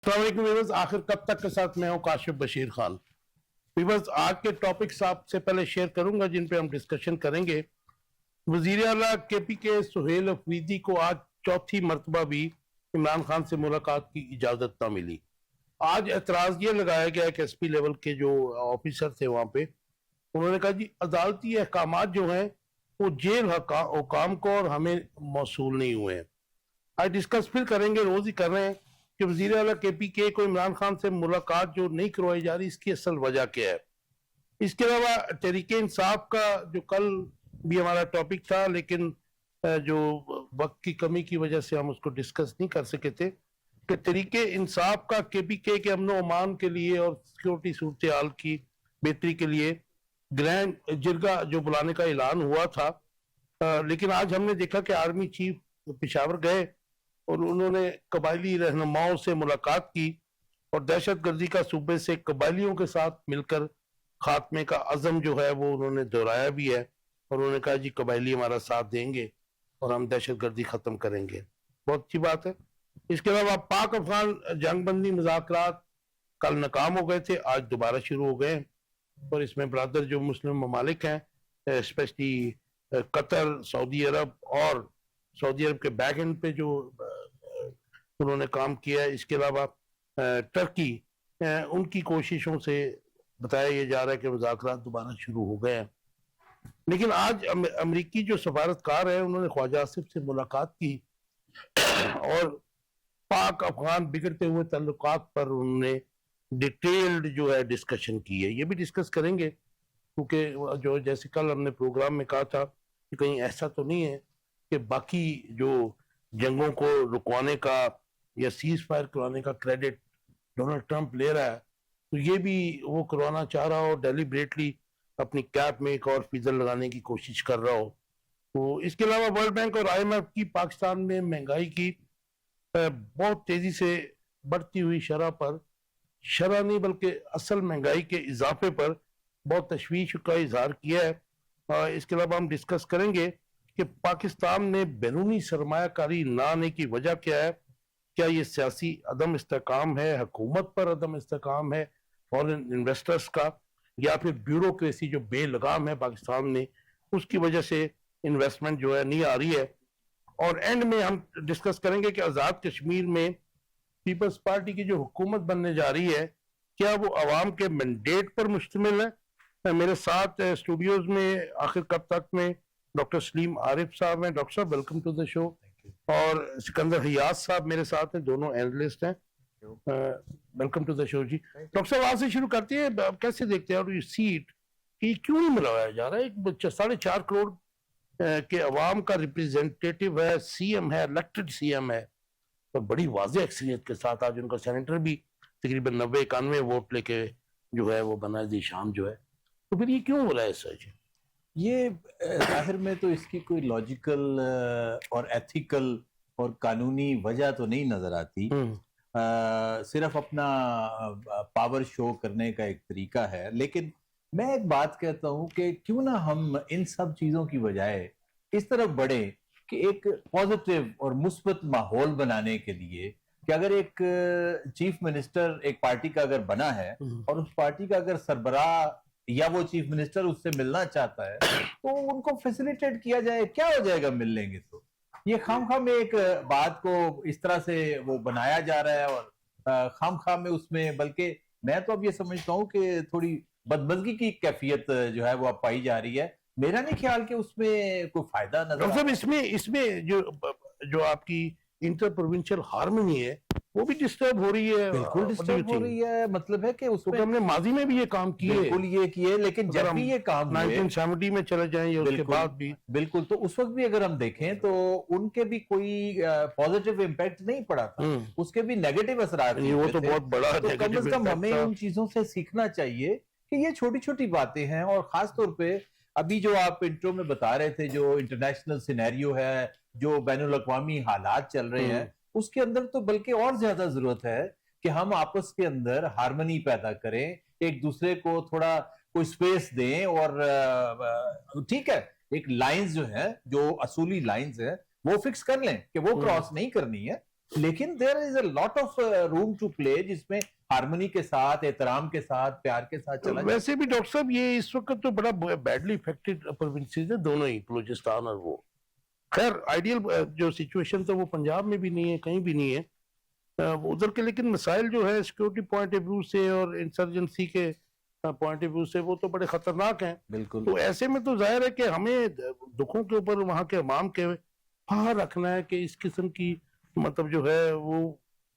السلام علیکم ویورز، آخر کب تک کے ساتھ میں ہوں کاشف بشیر خان۔ ویورز، آج کے ٹاپکس آپ سے پہلے شیئر کروں گا جن پہ ہم ڈسکشن کریں گے۔ وزیر اعلیٰ کے پی کے سہیل افریدی کو آج چوتھی مرتبہ بھی عمران خان سے ملاقات کی اجازت نہ ملی۔ آج اعتراض یہ لگایا گیا کہ ایس پی لیول کے جو آفیسر تھے وہاں پہ، انہوں نے کہا جی عدالتی احکامات جو ہیں وہ جیل حکام کو اور ہمیں موصول نہیں ہوئے ہیں۔ آج ڈسکس پھر کریں گے، روز ہی کر رہے ہیں، کہ وزیر اعلیٰ کے پی کے کو عمران خان سے ملاقات جو نہیں کروائی جا رہی، اس کی اصل وجہ کیا ہے۔ اس کے علاوہ تحریک انصاف کا جو کل بھی ہمارا ٹاپک تھا، لیکن جو وقت کی کمی کی وجہ سے ہم اس کو ڈسکس نہیں کر سکے تھے، کہ تحریک انصاف کا کے پی کے امن و امان کے لیے اور سیکورٹی صورتحال کی بہتری کے لیے گرینڈ جرگہ جو بلانے کا اعلان ہوا تھا، لیکن آج ہم نے دیکھا کہ آرمی چیف پشاور گئے اور انہوں نے قبائلی رہنماؤں سے ملاقات کی اور دہشت گردی کا صوبے سے قبائلیوں کے ساتھ مل کر خاتمے کا عزم جو ہے وہ انہوں نے دہرایا بھی ہے، اور انہوں نے کہا جی قبائلی ہمارا ساتھ دیں گے اور ہم دہشت گردی ختم کریں گے۔ بہت اچھی بات ہے۔ اس کے علاوہ پاک افغان جنگ بندی مذاکرات کل ناکام ہو گئے تھے، آج دوبارہ شروع ہو گئے ہیں، اور اس میں برادر جو مسلم ممالک ہیں، اسپیشلی قطر، سعودی عرب اور سعودی عرب کے بیک اینڈ پہ جو انہوں نے کام کیا ہے، اس کے علاوہ ٹرکی، ان کی کوششوں سے بتایا یہ جا رہا ہے کہ مذاکرات دوبارہ شروع ہو گئے ہیں۔ لیکن آج امریکی جو سفارتکار ہے انہوں نے خواجہ آصف سے ملاقات کی اور پاک افغان بگڑتے ہوئے تعلقات پر انہوں نے ڈیٹیلڈ جو ہے ڈسکشن کی ہے۔ یہ بھی ڈسکس کریں گے، کیونکہ جو جیسے کل ہم نے پروگرام میں کہا تھا کہ کہیں ایسا تو نہیں ہے کہ باقی جو جنگوں کو رکوانے کا یا سیز فائر کروانے کا کریڈٹ ڈونلڈ ٹرمپ لے رہا ہے، تو یہ بھی وہ کروانا چاہ رہا ہو، ڈیلیبریٹلی اپنی کیپ میں ایک اور فیصد لگانے کی کوشش کر رہا ہو۔ تو اس کے علاوہ ورلڈ بینک اور آئی ایم ایف کی پاکستان میں مہنگائی کی بہت تیزی سے بڑھتی ہوئی شرح نہیں بلکہ اصل مہنگائی کے اضافے پر بہت تشویش کا اظہار کیا ہے۔ اس کے علاوہ ہم ڈسکس کریں گے کہ پاکستان میں بیرونی سرمایہ کاری نہ آنے کی وجہ کیا ہے۔ کیا یہ سیاسی عدم استحکام ہے، حکومت پر عدم استحکام ہے فورن انویسٹرز کا، یا پھر بیوروکریسی جو بے لگام ہے پاکستان میں، اس کی وجہ سے انویسٹمنٹ جو ہے نہیں آ رہی ہے۔ اور اینڈ میں ہم ڈسکس کریں گے کہ آزاد کشمیر میں پیپلز پارٹی کی جو حکومت بننے جا رہی ہے، کیا وہ عوام کے مینڈیٹ پر مشتمل ہے۔ میرے ساتھ اسٹوڈیوز میں آخر کب تک میں ڈاکٹر سلیم عارف صاحب ہیں۔ ڈاکٹر صاحب ویلکم ٹو دا شو۔ اور سکندر حیاض صاحب میرے ساتھ ہیں، دونوں اینالسٹ ہیں۔ ویلکم ٹو دا شو جی۔ ڈاکٹر صاحب آج سے شروع کرتے ہیں، کیسے دیکھتے ہیں اور یہ سیٹ کہ کیوں نہیں ملوایا جا رہا ہے؟ ایک 4.5 کروڑ کے عوام کا ریپریزنٹیٹیو ہے، سی ایم ہے، الیکٹڈ سی ایم ہے، اور بڑی واضح اکثریت کے ساتھ آج ان کا سینیٹر بھی تقریباً 90-91 ووٹ لے کے جو ہے وہ بنا ذیشان جو ہے، تو پھر یہ کیوں ہو رہا ہے سر جی؟ یہ ظاہر میں تو اس کی کوئی لاجیکل اور ایتھیکل اور قانونی وجہ تو نہیں نظر آتی، صرف اپنا پاور شو کرنے کا ایک طریقہ ہے۔ لیکن میں ایک بات کہتا ہوں کہ کیوں نہ ہم ان سب چیزوں کی بجائے اس طرف بڑھیں کہ ایک پازیٹیو اور مثبت ماحول بنانے کے لیے، کہ اگر ایک چیف منسٹر ایک پارٹی کا اگر بنا ہے اور اس پارٹی کا اگر سربراہ یا وہ چیف منسٹر اس سے ملنا چاہتا ہے تو ان کو فیسیلیٹیٹ کیا جائے، کیا ہو جائے گا مل لیں گے تو۔ یہ خام خواہ میں ایک بات کو اس طرح سے وہ بنایا جا رہا ہے، اور خام خواہ میں اس میں، بلکہ میں تو اب یہ سمجھتا ہوں کہ تھوڑی بدمزگی کی کیفیت جو ہے وہ اب پائی جا رہی ہے۔ میرا نہیں خیال کہ اس میں کوئی فائدہ نظر ڈاکٹر صاحب اس میں جو آپ کی انٹر پروونشل ہارمونی ہے وہ بھی ڈسٹرب ہو رہی ہے۔ بالکل ڈسٹرب ہو رہی ہے، مطلب ہے کہ اس میں ہم نے ماضی میں بھی یہ کام کیے، بالکل یہ کیے، لیکن جب بھی یہ کام ہوئے 1970 میں چلے جائیں یا اس کے بعد بھی، بالکل، تو اس وقت بھی اگر ہم دیکھیں تو ان کے بھی کوئی پازیٹیو امپیکٹ نہیں پڑا تھا، اس کے بھی نیگیٹو اثرات وہ تو بہت بڑا تو کم از کم ہمیں ان چیزوں سے سیکھنا چاہیے کہ یہ چھوٹی چھوٹی باتیں ہیں۔ اور خاص طور پہ ابھی جو آپ انٹرو میں بتا رہے تھے، جو انٹرنیشنل سینیریو ہے، جو بین الاقوامی حالات چل رہے ہیں، اس کے اندر تو بلکہ اور زیادہ ضرورت ہے کہ ہم آپس کے اندر ہارمنی پیدا کریں، ایک دوسرے کو تھوڑا کوئی سپیس دیں، اور ٹھیک ہے ایک لائنز جو ہیں، جو اصولی لائنز ہیں وہ فکس کر لیں کہ وہ کراس نہیں کرنی ہے، لیکن دیر از اے lot of room to play جس میں ہارمونی کے ساتھ، احترام کے ساتھ، پیار کے ساتھ چلا جائے. ویسے بھی ڈاکٹر صاحب یہ اس وقت تو بڑا بیڈلی افیکٹڈ پروونسز ہیں دونوں ہی، بلوچستان اور وہ. خیر آئیڈیل جو سچویشن تو وہ پنجاب میں بھی نہیں ہے، کہیں بھی نہیں ہے ادھر کے، لیکن مسائل جو ہے سیکورٹی پوائنٹ آف ویو سے اور انسرجنسی کے پوائنٹ آف ویو سے وہ تو بڑے خطرناک ہیں. بالکل. تو ایسے میں تو ظاہر ہے کہ ہمیں دکھوں کے اوپر وہاں کے عوام کے باہر رکھنا ہے کہ اس قسم کی مطلب جو ہے وہ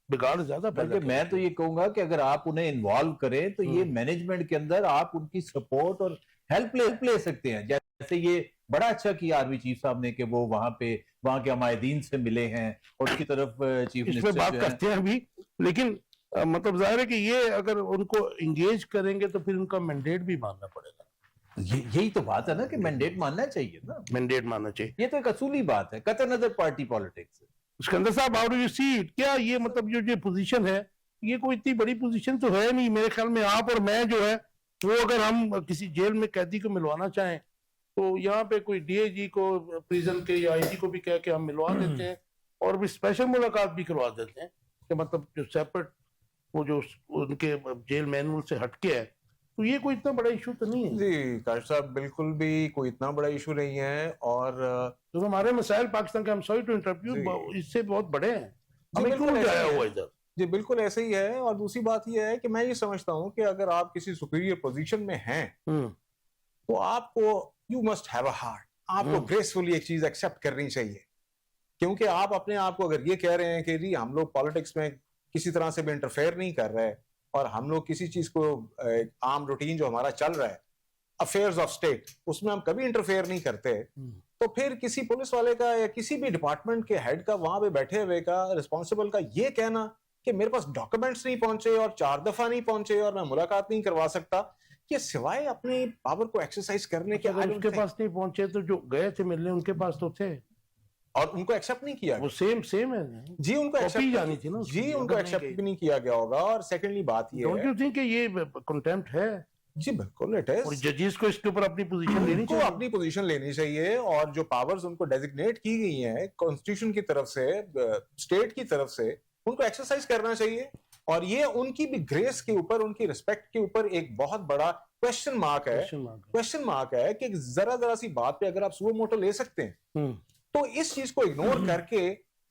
بگاڑ زیادہ پیدا. میں تو یہ کہوں گا کہ اگر آپ انہیں انوالو کریں تو یہ مینجمنٹ کے اندر آپ ان کی سپورٹ اور ہیلپ لے سکتے ہیں. جیسے یہ بڑا اچھا کیا آرمی چیف صاحب نے کہ وہ وہاں کے عمائدین سے ملے ہیں اور اس کی طرف چیف اس میں بات کرتے ہیں ابھی. لیکن مطلب ظاہر ہے کہ یہ اگر ان کو انگیج کریں گے تو پھر ان کا مینڈیٹ بھی ماننا پڑے گا. یہی تو بات ہے نا کہ مینڈیٹ ماننا چاہیے نا. مینڈیٹ ماننا چاہیے. یہ تو ایک اصولی بات ہے قطع نظر party politics. Iskandar sahib how do you see it? کیا یہ مطلب جو پوزیشن ہے یہ کوئی اتنی بڑی پوزیشن تو ہے نہیں میرے خیال میں. آپ اور میں جو ہے وہ اگر ہم کسی جیل میں قیدی کو ملوانا چاہیں تو یہاں پہ کوئی ڈی اے جی کو پریزن کے یا آئی جی کو بھی کہہ کے ہم ملوا دیتے ہیں اور بھی اسپیشل ملاقات بھی کروا دیتے ہیں کہ مطلب جو سیپریٹ وہ جو ان کے جیل مینول سے ہٹ کے ہے. تو یہ کوئی اتنا بڑا ایشو تو نہیں ہے. جی کاشف صاحب بالکل بھی کوئی اتنا بڑا ایشو نہیں ہے. اور تو ہمارے مسائل پاکستان کے ہم سوری ٹو انٹرپیو اس سے بہت بڑے ہیں. ہمیں کیوں جایا ہوا ادھر؟ جی بالکل ایسے ہی ہے. اور دوسری بات یہ ہے کہ میں یہ سمجھتا ہوں کہ اگر آپ کسی سپیریئر پوزیشن میں ہیں تو آپ کو you must have a heart. آپ کو گریسفلی ایک چیز ایکسیپٹ کرنی چاہیے. کیونکہ آپ اپنے آپ کو اگر یہ کہہ رہے ہیں کہ جی ہم لوگ پالیٹکس میں کسی طرح سے بھی انٹرفیئر نہیں کر رہے اور ہم لوگ کسی چیز کو عام روٹین جو ہمارا چل رہا ہے افیئرز آف اسٹیٹ اس میں ہم کبھی انٹرفیئر نہیں کرتے، تو پھر کسی پولیس والے کا یا کسی بھی ڈپارٹمنٹ کے ہیڈ کا وہاں پہ بیٹھے ہوئے کا ریسپانسبل کا یہ کہنا کہ میرے پاس ڈاکومنٹس نہیں پہنچے اور 4 دفعہ نہیں پہنچے اور میں ملاقات نہیں کروا سکتا، یہ سوائے اپنی پاور کو ایکسرسائز کرنے کے اگر اس کے پاس نہیں پہنچے تو جو گئے تھے ملنے ان کے پاس تو تھے اور ان کو ایکسیپٹ نہیں کیا وہ سیم ہے جی ان کو جانی تھی نا جی ان کو ایکسیپٹ بھی نہیں کیا گیا ہوگا. اور سیکنڈلی بات یہ ڈونٹ یو تھنک کہ یہ کنٹمپٹ ہے؟ جی بالکل اٹ از. اور ججز کو اس کے اوپر اپنی پوزیشن لینی چاہیے. اپنی پوزیشن لینی چاہیے اور جو پاورز ان کو ڈیزگنیٹ کی گئی ہیں کانسٹیٹیوشن کی طرف سے اسٹیٹ کی طرف سے ان کو ایکسرسائز کرنا چاہیے. اور یہ ان کی بھی گریس کے اوپر ان کی ریسپیکٹ کے اوپر ایک بہت بڑا کوشچن مارک ہے کہ ذرا سی بات پہ اگر آپ سو موٹو لے سکتے ہیں تو اس چیز کو اگنور کر کے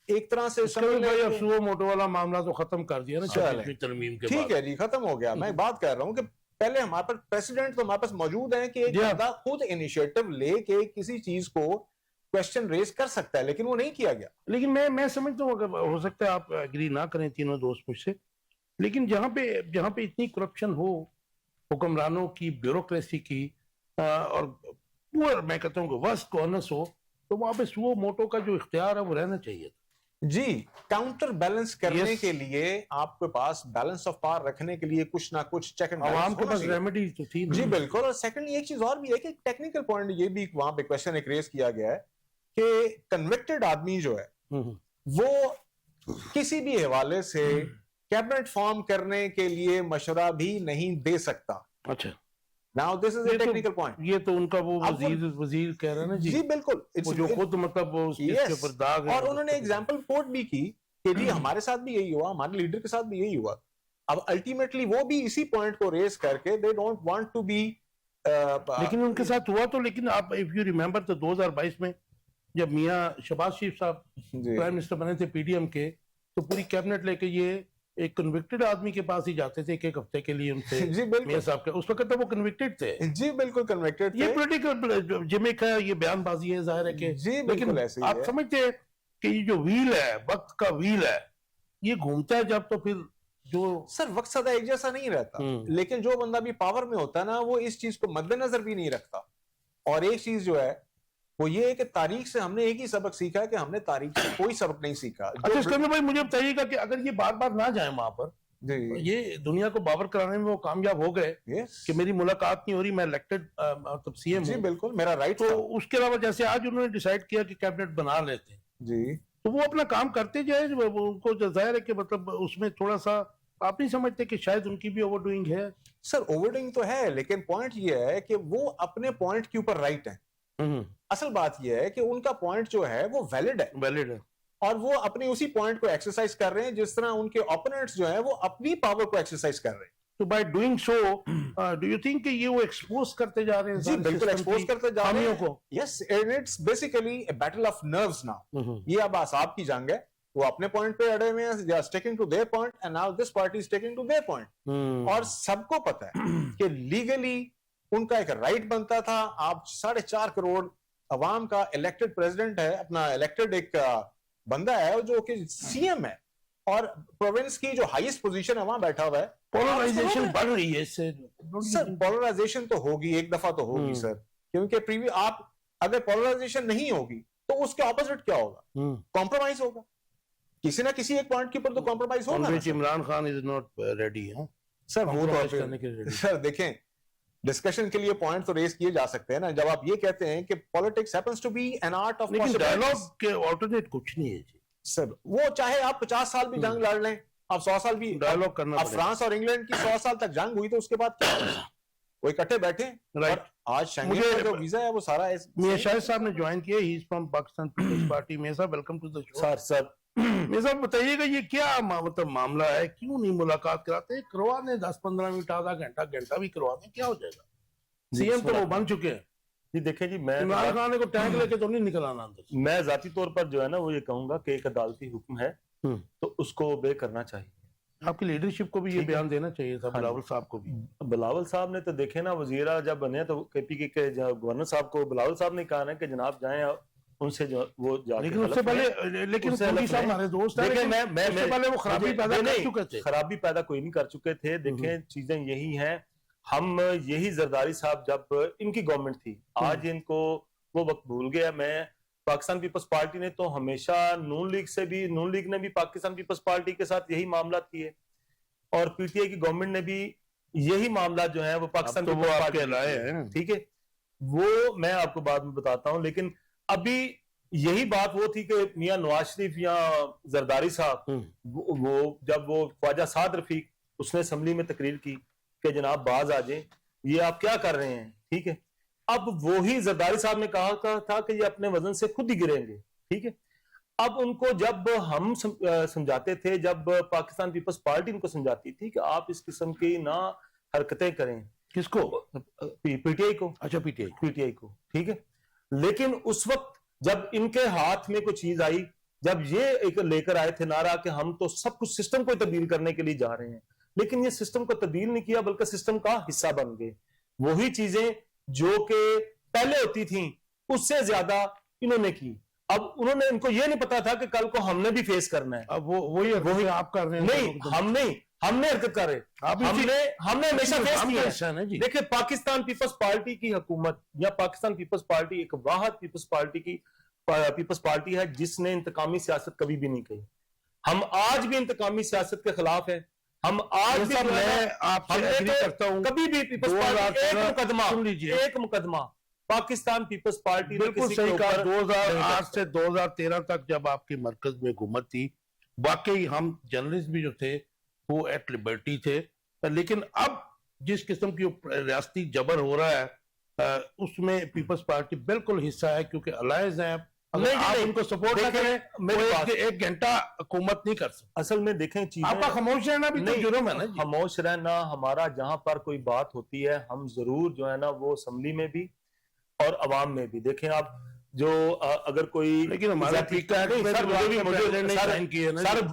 ایک طرح سے سو موٹو والا معاملہ تو ختم کر دیا نا ترمیم کے بعد. ٹھیک ہے جی ختم ہو گیا. میں بات کر رہا ہوں کہ پہلے ہمارے پاس پریسیڈنٹ تو ہمارے پاس موجود ہیں کہ ایک بندہ خود انیشیٹو لے کے کسی چیز کو کوشچن ریز کر سکتا ہے لیکن وہ نہیں کیا گیا. لیکن میں سمجھتا ہوں اگر ہو سکتا ہے آپ اگری نہ کریں تینوں دوست مجھ سے، لیکن جہاں پہ اتنی کرپشن ہو حکمرانوں کی، بیوروکریسی کی اور پور میں کہتا ہوں کہ وسٹ گورننس ہو تو وہاں پہ سو موٹو کا جو اختیار ہے وہ رہنا چاہیے. جی کاؤنٹر بیلنس کرنے کے لیے آپ کے پاس بیلنس آف پاور رکھنے کے لیے کچھ نہ کچھ چیک اینڈ عوام کے پاس ریمیڈی تو تھی. جی بالکل. اور سیکنڈلی ایک چیز اور بھی ہے کہ ٹیکنیکل پوائنٹ یہ بھی وہاں پہ کوشچن ایک ریز کیا گیا ہے کہ کنوکٹڈ آدمی جو ہے وہ کسی بھی حوالے سے کیبنٹ فارم کرنے کے لیے مشورہ بھی نہیں دے سکتا. اچھا Now this is a technical point. یہ تو ان کا وہ وزیر کہہ رہا ہے نا جی بالکل جو خود مطلب اس کے اوپر داغ ہے. اور انہوں نے ایگزامپل کوٹ بھی کی کہ جی ہمارے ساتھ بھی یہی ہوا، ہمارے لیڈر کے ساتھ بھی یہی ہوا. اب الٹیمیٹلی وہ بھی اسی پوائنٹ کو ریز کر کے they don't want to be لیکن ان کے ساتھ ہوا تو. لیکن آپ if you remember تو 2022 میں جب میاں شہباز شریف صاحب پرائم منسٹر بنے تھے پی ڈی ایم کے تو پوری کیبنٹ لے کے یہ ایک کنوکٹڈ آدمی کے پاس ہی جاتے تھے ایک ہفتے کے لیے ان سے. جی بالکل. میاں صاحب کے اس وقت تو وہ کنوکٹڈ تھے. جی بالکل کنوکٹڈ تھے. یہ پولیٹیکل جمک ہے، یہ بیان بازی ہے ظاہر ہے کہ. جی بالکل ایسے ہی ہے. آپ سمجھتے ہیں کہ یہ جو ویل ہے وقت کا ویل ہے یہ گھومتا ہے جب تو پھر جو سر وقت سدا ایک جیسا نہیں رہتا لیکن جو بندہ بھی پاور میں ہوتا ہے نا وہ اس چیز کو مد نظر بھی نہیں رکھتا. اور ایک چیز جو ہے وہ یہ ہے کہ تاریخ سے ہم نے ایک ہی سبق سیکھا کہ ہم نے تاریخ سے کوئی سبق نہیں سیکھا. اچھا اسکندر بھائی مجھے بتائیے گا کہ اگر یہ بار بار نہ جائیں وہاں پر یہ دنیا کو باور کرانے میں وہ کامیاب ہو گئے کہ میری ملاقات نہیں ہو رہی، میں الیکٹڈ مطلب سی ایم ہوں. جی بالکل میرا رائٹ. تو اس کے علاوہ جیسے آج انہوں نے ڈیسائیڈ کیا کہ کیبنٹ بنا لیتے ہیں جی تو وہ اپنا کام کرتے جائیں. ان کو ظاہر ہے کہ مطلب اس میں تھوڑا سا آپ نہیں سمجھتے کہ شاید ان کی بھی اوور ڈوئنگ ہے؟ سر اوور ڈوئنگ تو ہے لیکن پوائنٹ یہ ہے کہ وہ اپنے پوائنٹ کے اوپر رائٹ ہیں. اصل بات یہ ہے کہ ان کا پوائنٹ جو ہے وہ ویلڈ ہے اور وہ اپنی اسی پوائنٹ کو ایکسرسائز کر رہے ہیں جس طرح ان کے اوپوننٹس جو ہیں وہ اپنی پاور کو ایکسرسائز کر رہے ہیں. تو by doing so do you think کہ یہ وہ ایکسپوز کرتے جا رہے ہیں جی بالکل ایکسپوز کرتے جا رہے ہیں کو. Yes it's basically a battle of nerves now. یہ اب اعصاب کی جنگ ہے. وہ اپنے پوائنٹ پہ اڑے ہوئے ہیں, they are sticking to their point and now this party is sticking to their point. اور سب کو پتا ہے کہ لیگلی ان کا ایک رائٹ بنتا تھا. آپ 4.5 کروڑ عوام کا الیکٹڈ پریزیڈنٹ ہے, اپنا الیکٹڈ ایک بندہ ہے جو کہ سی ایم ہے, اور پروونس کی جو ہائیسٹ پوزیشن ہے وہاں بیٹھا ہوا ہے. پولرائزیشن بڑھ رہی ہے اس سے. سر پولرائزیشن تو ہوگی, ایک دفعہ تو ہوگی سر, کیونکہ آپ اگر پولرائزیشن نہیں ہوگی تو اس کے اپوزٹ کیا ہوگا؟ کمپرومائز ہوگا. کسی نہ کسی ایک پوائنٹ کے اوپر تو کمپرومائز ہوگا. Imran Khan is not ready. Sir وہ تو سر دیکھیں ڈسکشن کے لیے پوائنٹ تو ریز کیے جا سکتے ہیں نا. جب آپ یہ کہتے ہیں کہ politics happens to be an art of dialogue کے آلٹرنیٹ کچھ نہیں ہے جی. سر وہ چاہے آپ 50 سال بھی جنگ لڑ لیں, آپ 100 سال بھی ڈائیلاگ کرنا اب فرانس اور انگلینڈ کی 100 سال تک جنگ ہوئی تو اس کے بعد کیا وہ اکٹھے بیٹھے. آج شنگھائی کا جو ویزا ہے وہ سارا میاں شاہد صاحب نے جوائن کیا, he is from Pakistan Peoples Party. Mian sahib welcome to the شو. سر میاں صاحب بتائیے گا یہ کیا مطلب معاملہ ہے, کیوں نہیں ملاقات کراتے؟ کروا دیں 10-15 منٹ, آدھا گھنٹہ بھی کروا دیں, کیا ہو جائے گا؟ سی ایم تو وہ بن چکے ہیں. جی دیکھیں جی, میں عمران خان کو ٹینک لے کے تو نہیں نکل آنا اندر سے. میں ذاتی طور پر جو ہے نا وہ یہ کہوں گا کہ ایک عدالتی حکم ہے تو اس کو اوبے کرنا چاہیے. آپ کی لیڈرشپ کو بھی یہ بیان دینا چاہیے تھا, بلاول صاحب کو بھی. بلاول صاحب نے تو دیکھے نا وزیرہ جب بنے تو کے پی کے گورنر صاحب کو بلاول صاحب نے کہا نا کہ جناب جائیں ان سے جو وہ جا کے, لیکن اس سے پہلے لیکن صاحب ہمارے دوست ہیں, دیکھیں میں اس سے پہلے وہ خرابی پیدا کر چکے تھے. خرابی پیدا کوئی نہیں کر چکے تھے. دیکھیں چیزیں یہی ہیں, ہم یہی زرداری صاحب جب ان کی گورنمنٹ تھی, آج ان کو وہ وقت بھول گیا. میں پاکستان پیپلز پارٹی نے تو ہمیشہ نون لیگ نے بھی پاکستان پیپلز پارٹی کے ساتھ یہی معاملات کیے, اور پی ٹی آئی کی گورنمنٹ نے بھی یہی معاملات جو ہیں وہ پاکستان پیپلز پارٹی لائے ہیں. ٹھیک ہے, وہ میں آپ کو بعد میں بتاتا ہوں. لیکن ابھی یہی بات وہ تھی کہ میاں نواز شریف یا زرداری صاحب وہ جب وہ خواجہ سعد رفیق اس نے اسمبلی میں تقریر کی کہ جناب باز آ جائیں, یہ آپ کیا کر رہے ہیں. ٹھیک ہے, اب وہی زرداری صاحب نے کہا تھا کہ یہ اپنے وزن سے خود ہی گریں گے. ٹھیک ہے, اب ان کو جب ہم سمجھاتے تھے, جب پاکستان پیپلز پارٹی ان کو سمجھاتی تھی کہ آپ اس قسم کی نہ حرکتیں کریں. کس کو؟ پی ٹی آئی کو. اچھا, پی ٹی آئی کو. ٹھیک ہے, لیکن اس وقت جب ان کے ہاتھ میں کوئی چیز آئی, جب یہ ایک لے کر آئے تھے نعرہ کہ ہم تو سب کچھ سسٹم کو تبدیل کرنے کے لیے جا رہے ہیں, لیکن یہ سسٹم کو تبدیل نہیں کیا بلکہ سسٹم کا حصہ بن گئے. وہی چیزیں جو کہ پہلے ہوتی تھیں اس سے زیادہ انہوں نے کی. اب انہوں نے, ان کو یہ نہیں پتا تھا کہ کل کو ہم نے بھی فیس کرنا ہے. اب وہی آپ کر رہے ہیں. نہیں, ہم نے حرکت کر رہے, ہم نے ہمیشہ فیس کیا ہے. دیکھیں پاکستان پیپلز پارٹی کی حکومت یا پاکستان پیپلز پارٹی ایک واحد پیپلز پارٹی ہے جس نے انتقامی سیاست کبھی بھی نہیں کی. ہم آج بھی انتقامی سیاست کے خلاف ہیں. ہم آج بھی کبھی بھی پیپلز پارٹی ایک مقدمہ پاکستان پیپلز پارٹی نے بالکل صحیح کہا. 2008 سے 2013 تک جب آپ کی مرکز میں حکومت تھی, واقعی ہم جرنلسٹ بھی جو تھے وہ ایٹ لبرٹی تھے. لیکن اب جس قسم کی ریاستی جبر ہو رہا ہے اس میں پیپلز پارٹی بالکل حصہ ہے, کیونکہ الائنس ہیں. اگر آپ ان کو سپورٹ نہ کریں, ایک گھنٹہ حکومت نہیں کر سکتے. اصل میں دیکھیں چیزیں, آپ کا خاموش رہنا بھی تو جرم ہے نا. خاموش رہنا ہمارا, جہاں پر کوئی بات ہوتی ہے ہم ضرور جو ہے نا وہ اسمبلی میں بھی اور عوام میں بھی. دیکھیں آپ جو اگر کوئی, لیکن ہمارا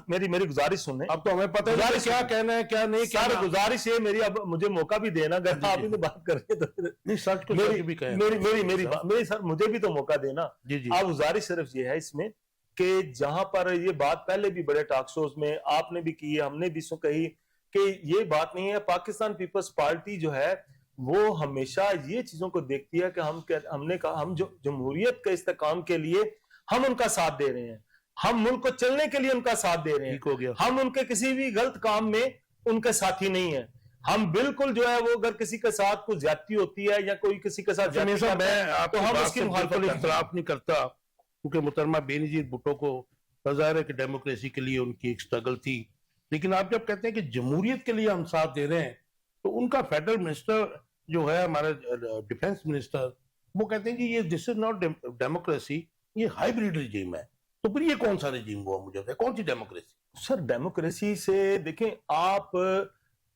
میری گزارش سنیں. اب تو ہمیں پتہ ہے کیا کہنا ہے کیا نہیں. سر گزارش ہے میری, اب مجھے موقع بھی دینا, اگر آپ ہی بات کر رہے تو سچ کو بھی کہیں. میری سر مجھے بھی تو موقع دینا. آپ گزارش صرف یہ ہے اس میں کہ جہاں پر یہ بات پہلے بھی بڑے ٹاک شوز میں آپ نے بھی کی ہے, ہم نے بھی کہی کہ یہ بات نہیں ہے. پاکستان پیپلز پارٹی جو ہے وہ ہمیشہ یہ چیزوں کو دیکھتی ہے کہ ہم نے کہا ہم جو جمہوریت کے استحکام کے لیے ہم ان کا ساتھ دے رہے ہیں, ہم ملک کو چلنے کے لیے ان کا ساتھ دے رہے ہیں, ہم ان کے کسی بھی غلط کام میں ان کے ساتھی نہیں ہیں. ہم بالکل جو ہے وہ اگر کسی کے ساتھ کوئی زیادتی ہوتی ہے یا کوئی کسی کے ساتھ تو ہم اس کی مخالفت اختلاف نہیں کرتا, کیونکہ محترمہ بے نظیر بھٹو کو ظاہر ہے کہ ڈیموکریسی کے لیے ان کی ایک سٹرگل تھی. لیکن آپ جب کہتے ہیں کہ جمہوریت کے لیے ہم ساتھ دے رہے ہیں, تو ان کا فیڈرل منسٹر جو ہے ہمارا ڈیفنس منسٹر, وہ کہتے ہیں کہ یہ دس از ناٹ ڈیموکریسی, یہ ہائیبریڈ رجیم ہے. تو پھر یہ کون سا رجیم ہوا؟ مجھے بتائیں کون سی ڈیموکریسی؟ سر ڈیموکریسی سے دیکھیں آپ،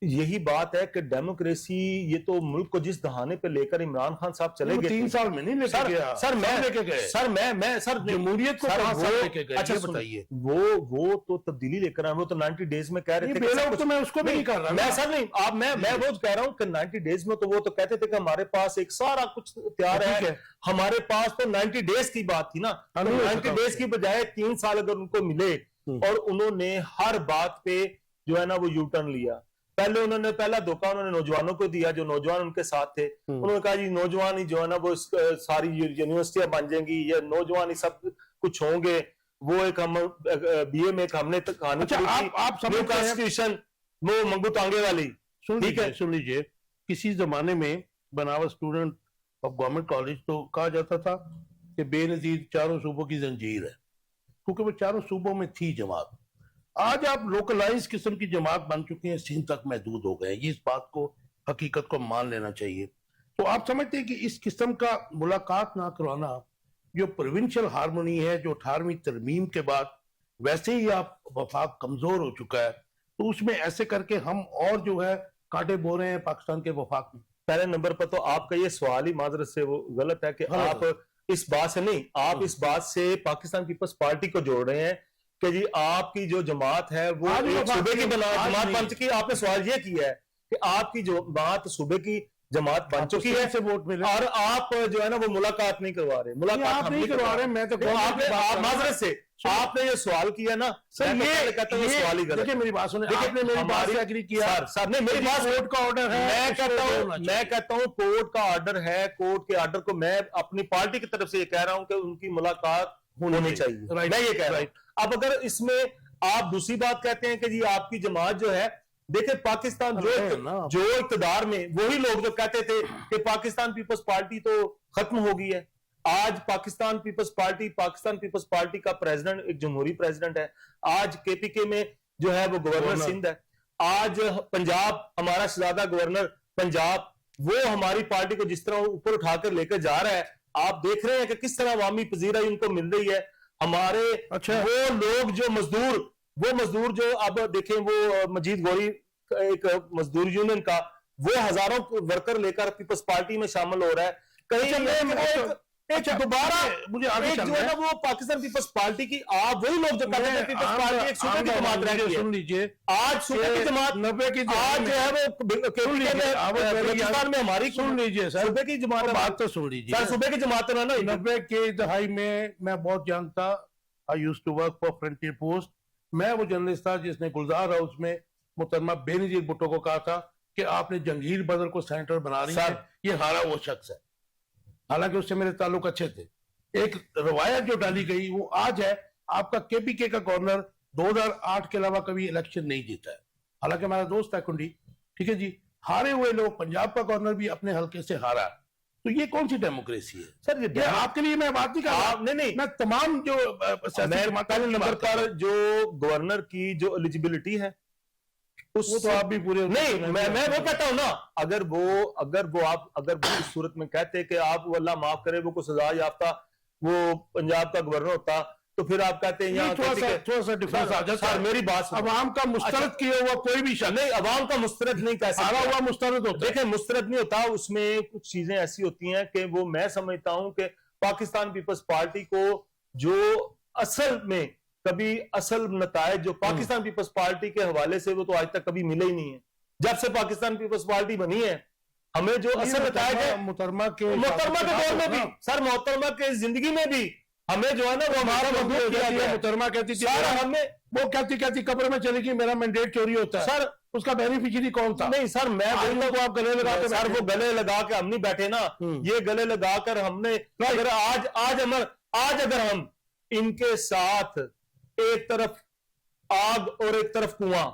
یہی بات ہے کہ ڈیموکریسی یہ تو ملک کو جس دہانے پہ لے کر عمران خان صاحب چلے گئے 3 سال میں نہیں لے کے گیا سر میں لے کے گئے سر جمہوریت کو سر 5 سال لے کے گئے. اچھا یہ بتائیے وہ تو تبدیلی لے کر آئے، وہ تو 90 ڈیز میں کہہ رہے تھے بیل آؤٹ تو میں اس کو بھی نہیں کر رہا میں سر نہیں آپ میں وہ کہہ رہا ہوں کہ 90 ڈیز میں تو وہ تو کہتے تھے کہ ہمارے پاس ایک سارا کچھ تیار ہے، ہمارے پاس تو 90 ڈیز کی بات تھی نا، 90 ڈیز کی بجائے 3 سال اگر ان کو ملے اور انہوں نے ہر بات پہ جو ہے نا وہ یو ٹرن لیا. پہلے انہوں نے پہلا دھوکہ انہوں نے نوجوانوں کو دیا، جو نوجوان ان کے ساتھ تھے، انہوں نے کہا جی نوجوان ہی جو ہے نا وہ ساری یونیورسٹیاں بن جائیں گی، یہ نوجوان ہی سب کچھ ہوں گے. وہ ایک ہم بی اے میں ہم نے کہانی کانسٹیٹیوشن وہ منگو ٹانگے والی. ٹھیک ہے سن لیجئے، کسی زمانے میں بناوا اسٹوڈنٹ آف گورنمنٹ کالج تو کہا جاتا تھا کہ بے نظیر چاروں صوبوں کی زنجیر ہے، کیونکہ وہ چاروں صوبوں میں تھی جماعت. آج آپ لوکلائز قسم کی جماعت بن چکے ہیں، سندھ تک محدود ہو گئے ہیں. یہ اس بات کو حقیقت کو مان لینا چاہیے. تو آپ سمجھتے ہیں کہ اس قسم کا ملاقات نہ کروانا جو پروونشل ہارمونی ہے، جو 18ویں ترمیم کے بعد ویسے ہی آپ وفاق کمزور ہو چکا ہے، تو اس میں ایسے کر کے ہم اور جو ہے کانٹے بو رہے ہیں پاکستان کے وفاق میں. پہلے نمبر پر تو آپ کا یہ سوال ہی معذرت سے وہ غلط ہے کہ آپ اس بات سے نہیں، آپ اس بات سے پاکستان پیپلز پارٹی کو جوڑ رہے ہیں کہ جی آپ کی جو جماعت ہے وہ ایک صوبے کی جماعت بن چکی ہے. آپ نے سوال یہ کیا ہے کہ آپ کی جو جماعت صوبے کی جماعت بن چکی ہے اور آپ جو ہے نا وہ ملاقات نہیں کروا رہے. ملاقات نہیں کروا رہے. میں تو معذرت سے آپ نے یہ سوال کیا نا سر، یہ کہتا ہوں سوال ہی غلط. دیکھیں میری بات سنیں، آپ نے میری بات سے ایگری کیا سر نے میری بات، کورٹ کا آرڈر ہے، میں کہتا ہوں کورٹ کا آرڈر ہے، کورٹ کے آرڈر کو میں اپنی پارٹی کی طرف سے یہ کہہ رہا ہوں کہ ان کی ملاقات ہونی چاہیے. میں یہ کہہ رہا ہوں. اب اگر اس میں آپ دوسری بات کہتے ہیں کہ جی آپ کی جماعت جو ہے، دیکھیں پاکستان جو اقتدار میں وہی لوگ جو کہتے تھے کہ پاکستان پیپلز پارٹی تو ختم ہو گئی ہے، آج پاکستان پیپلز پارٹی کا پریزیڈنٹ ایک جمہوری پریزیڈنٹ ہے. آج کے پی کے میں جو ہے وہ گورنر سندھ ہے. آج پنجاب ہمارا شہزادہ گورنر پنجاب وہ ہماری پارٹی کو جس طرح اوپر اٹھا کر لے کر جا رہا ہے. آپ دیکھ رہے ہیں کہ کس طرح عوامی پذیرائی ان کو مل رہی ہے. ہمارے وہ لوگ جو مزدور جو اب دیکھیں وہ مجید گوری ایک مزدور یونین کا وہ ہزاروں ورکر لے کر پیپلز پارٹی میں شامل ہو رہا ہے. کہیں دوبارہ مجھے آگے جو ہے نا وہ پاکستان پیپلز پارٹی کی آپ وہی لوگ جو کہتے ہیں پیپلز پارٹی ایک صوبے کی جماعت رہ گئی ہے. سن لیجئے، آج صوبے کی جماعت 90 کی آج جو ہے وہ بلوچستان میں ہماری سن لیجئے سر، صوبے کی جماعت بات تو سن لیجئے سر، صوبے کی جماعت ہے نا. 90 کی دہائی میں بہت جانتا، I used to work for Frontier Post. میں وہ جرنلسٹ تھا جس نے گلزار ہاؤس میں محترمہ بے نظیر بھٹو کو کہا تھا کہ آپ نے جنگیر بدر کو سینیٹر بنا رہی ہے، یہ ہارا وہ شخص ہے. حالانکہ اس سے میرے تعلق اچھے تھے. ایک روایت جو ڈالی گئی وہ آج ہے، آپ کا کے پی کے کا گورنر 2008 کے علاوہ کبھی الیکشن نہیں جیتا ہے. حالانکہ ہمارا دوست ہے کنڈی، ٹھیک ہے جی، ہارے ہوئے لوگ، پنجاب کا گورنر بھی اپنے حلقے سے ہارا. تو یہ کون سی ڈیموکریسی ہے سر؟ یہ آپ کے لیے میں بات نہیں کر رہا، نہیں میں تمام جو پہلے نمبر پر جو گورنر کی جو ایلیجیبلٹی ہے وہ تو آپ بھی پورے نہیں، میں وہ کہتا ہوں نا، اگر وہ اس صورت میں کہتے کہ آپ وہ اللہ معاف کرے وہ کو سزا یافتہ وہ پنجاب کا گورنر ہوتا تو پھر آپ کہتے ہیں یہاں تھوڑا سا ڈیفرنس آ جاتا ہے. میری بات عوام کا مسترد کیا ہوا کوئی بھی شخص نہیں، عوام کا مسترد نہیں کہہ سکتا. ہوا مسترد ہوتا ہے. دیکھیں مسترد نہیں ہوتا، اس میں کچھ چیزیں ایسی ہوتی ہیں کہ وہ میں سمجھتا ہوں کہ پاکستان پیپلز پارٹی کو جو اصل میں کبھی اصل نتائج جو پاکستان پیپلز پارٹی کے حوالے سے وہ تو آج تک کبھی ملے ہی نہیں ہے. جب سے پاکستان پیپلز پارٹی بنی ہے ہمیں جو اصل نتائج ہے محترمہ کے دور میں بھی سر، محترمہ کے زندگی میں بھی ہمیں جو ہے نا وہ ہمارا مضبوط کیا گیا. محترمہ کہتی تھی سر ہمیں وہ کہتی قبر میں چلی گئی میرا مینڈیٹ چوری ہوتا ہے. سر اس کا بینیفیشری کون تھا؟ نہیں سر، میں کو آپ گلے لگا کے سر وہ گلے لگا کے ہم نہیں بیٹھے نا، یہ گلے لگا کر ہم نے اگر آج اگر ہم ان کے ساتھ ایک طرف آگ اور ایک طرف کنواں،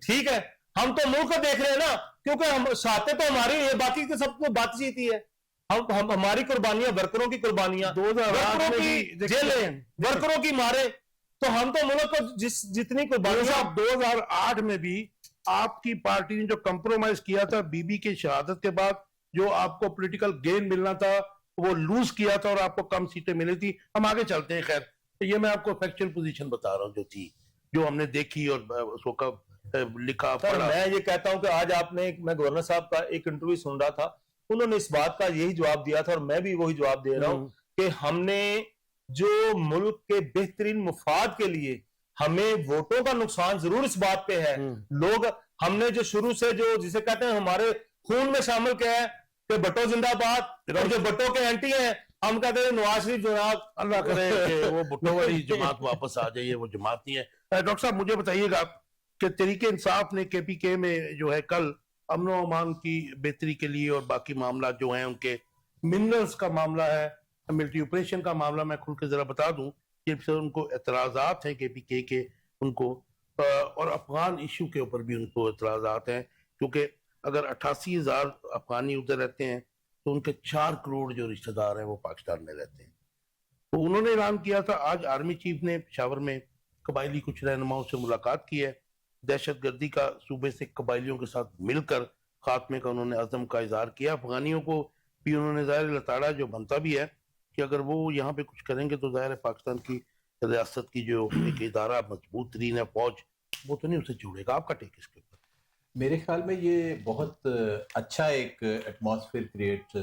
ٹھیک ہے، ہم تو منہ کو دیکھ رہے ہیں نا، کیونکہ ہم ساتھیں تو ہماری ہے، باقی کے سب کو بات چیت ہی ہے. ہماری قربانیاں، ورکروں کی قربانیاں، ورکروں کی جیلیں، ورکروں کی مارے، تو ہم تو ملک کو جتنی قربانیاں. 2008 میں بھی آپ کی پارٹی نے جو کمپرومائز کیا تھا بی بی کی شہادت کے بعد، جو آپ کو پولیٹیکل گین ملنا تھا وہ لوز کیا تھا اور آپ کو کم سیٹیں ملی تھی. ہم آگے چلتے ہیں. خیر تو یہ میں آپ کو فیکچوئل پوزیشن بتا رہا ہوں جو تھی, جو ہم نے دیکھی اور اس کو کب لکھا سر پڑھا. میں یہ کہتا ہوں کہ آج آپ نے, میں گورنر صاحب کا ایک انٹرویو سن رہا تھا, انہوں نے اس بات کا یہی جواب دیا تھا اور میں بھی وہی جواب دے رہا ہوں کہ ہم نے جو ملک کے بہترین مفاد کے لیے, ہمیں ووٹوں کا نقصان ضرور اس بات پہ ہے, لوگ ہم نے جو شروع سے جو جسے کہتے ہیں ہمارے خون میں شامل کیا ہے کہ بٹو زندہ باد, اور جو بٹو کے اینٹی ہیں ہم کہتے ہیں نواز شریف جناب, اللہ کرے کہ وہ بھٹو والی جماعت واپس آ جائے, وہ جماعت نہیں ہے. ڈاکٹر صاحب مجھے بتائیے گا کہ تحریک انصاف نے کے پی کے میں جو ہے کل امن و امان کی بہتری کے لیے اور باقی معاملات جو ہیں ان کے منرلز کا معاملہ ہے, ملٹری آپریشن کا معاملہ, میں کھل کے ذرا بتا دوں کہ ان کو اعتراضات ہیں کے پی کے ان کو, اور افغان ایشو کے اوپر بھی ان کو اعتراضات ہیں, کیونکہ اگر 88,000 افغانی ادھر رہتے ہیں تو ان کے 4 کروڑ جو رشتہ دار ہیں وہ پاکستان میں رہتے ہیں. تو انہوں نے اعلان کیا تھا, آج آرمی چیف نے پشاور میں قبائلی کچھ رہنماؤں سے ملاقات کی ہے, دہشت گردی کا صوبے سے قبائلیوں کے ساتھ مل کر خاتمے کا انہوں نے عزم کا اظہار کیا. افغانیوں کو بھی انہوں نے ظاہر لتاڑا جو بنتا بھی ہے کہ اگر وہ یہاں پہ کچھ کریں گے تو ظاہر ہے پاکستان کی ریاست کی جو ایک ادارہ مضبوط ترین ہے فوج, وہ تو نہیں اسے جوڑے گا. آپ کا ٹیک اس کے اوپر؟ میرے خیال میں یہ بہت اچھا ایک ایٹماسفیئر کریٹ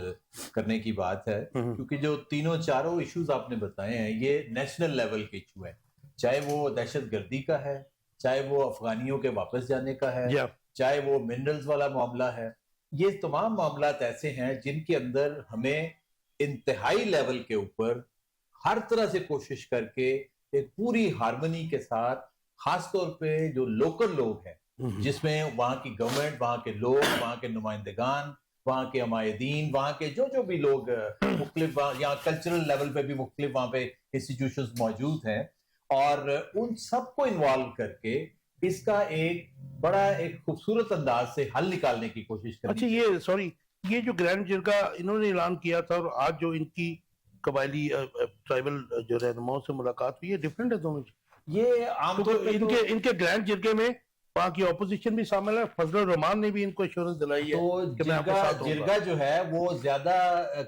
کرنے کی بات ہے, کیونکہ جو تینوں چاروں ایشوز آپ نے بتائے ہیں یہ نیشنل لیول کے ایشو ہیں, چاہے وہ دہشت گردی کا ہے, چاہے وہ افغانیوں کے واپس جانے کا ہے, چاہے وہ منرلز والا معاملہ ہے. یہ تمام معاملات ایسے ہیں جن کے اندر ہمیں انتہائی لیول کے اوپر ہر طرح سے کوشش کر کے ایک پوری ہارمنی کے ساتھ, خاص طور پہ جو لوکل لوگ ہیں جس میں وہاں کی گورنمنٹ, وہاں کے لوگ, وہاں کے نمائندگان, وہاں کے عمائدین, وہاں کے جو بھی لوگ مختلف, یہاں کلچرل لیول پہ بھی مختلف وہاں پہ انسٹیٹیوشنز موجود ہیں, اور ان سب کو انوالو کر کے اس کا ایک بڑا ایک خوبصورت انداز سے حل نکالنے کی کوشش کریں. اچھا یہ سوری, یہ جو گرینڈ جرگہ انہوں نے اعلان کیا تھا اور آج جو ان کی قبائلی ٹرائبل جو رہنماؤں سے ملاقات ہوئی ہے, ڈفرینٹ ہے دونوں. یہ عام طور پہ ان کے گرینڈ جرگے میں وہاں کی اپوزیشن بھی شامل ہے, فضل الرحمان نے بھی ان کو ایشورنس دلائی ہے تو جرگہ جو ہے وہ زیادہ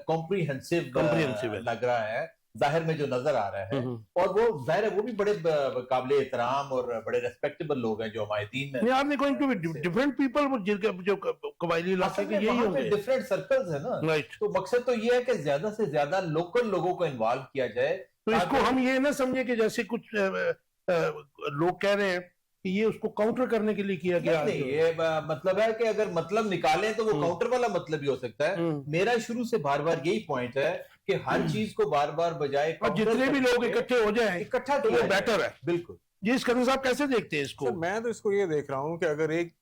کمپریہنسو لگ رہا ہے ظاہر میں جو نظر آ رہا ہے, اور وہ ظاہر ہے وہ بھی بڑے قابل احترام اور بڑے ریسپیکٹیبل لوگ ہیں جو عمائدین ہیں. آپ نے going to be different people, وہ جرگہ جو قبائلی علاقے کے یہی ہوں گے, ڈفرینٹ سرکلز ہیں نا, تو مقصد تو یہ ہے کہ زیادہ سے زیادہ لوکل لوگوں کو انوالو کیا جائے. تو اس کو ہم یہ نہ سمجھے کہ جیسے کچھ لوگ کہہ رہے ہیں کہ یہ اس کو کاؤنٹر کرنے کے لیے کیا گیا. نہیں, یہ مطلب ہے کہ اگر مطلب نکالیں تو وہ کاؤنٹر والا مطلب ہی ہو سکتا ہے. میرا شروع سے بار بار یہی پوائنٹ ہے کہ ہر چیز کو بار بار بجائے جتنے بھی لوگ اکٹھے ہو جائیں اکٹھا تو وہ بیٹر ہے. بالکل. جی اسکندر صاحب کیسے دیکھتے ہیں اس کو؟ میں تو اس کو یہ دیکھ رہا ہوں کہ اگر ایک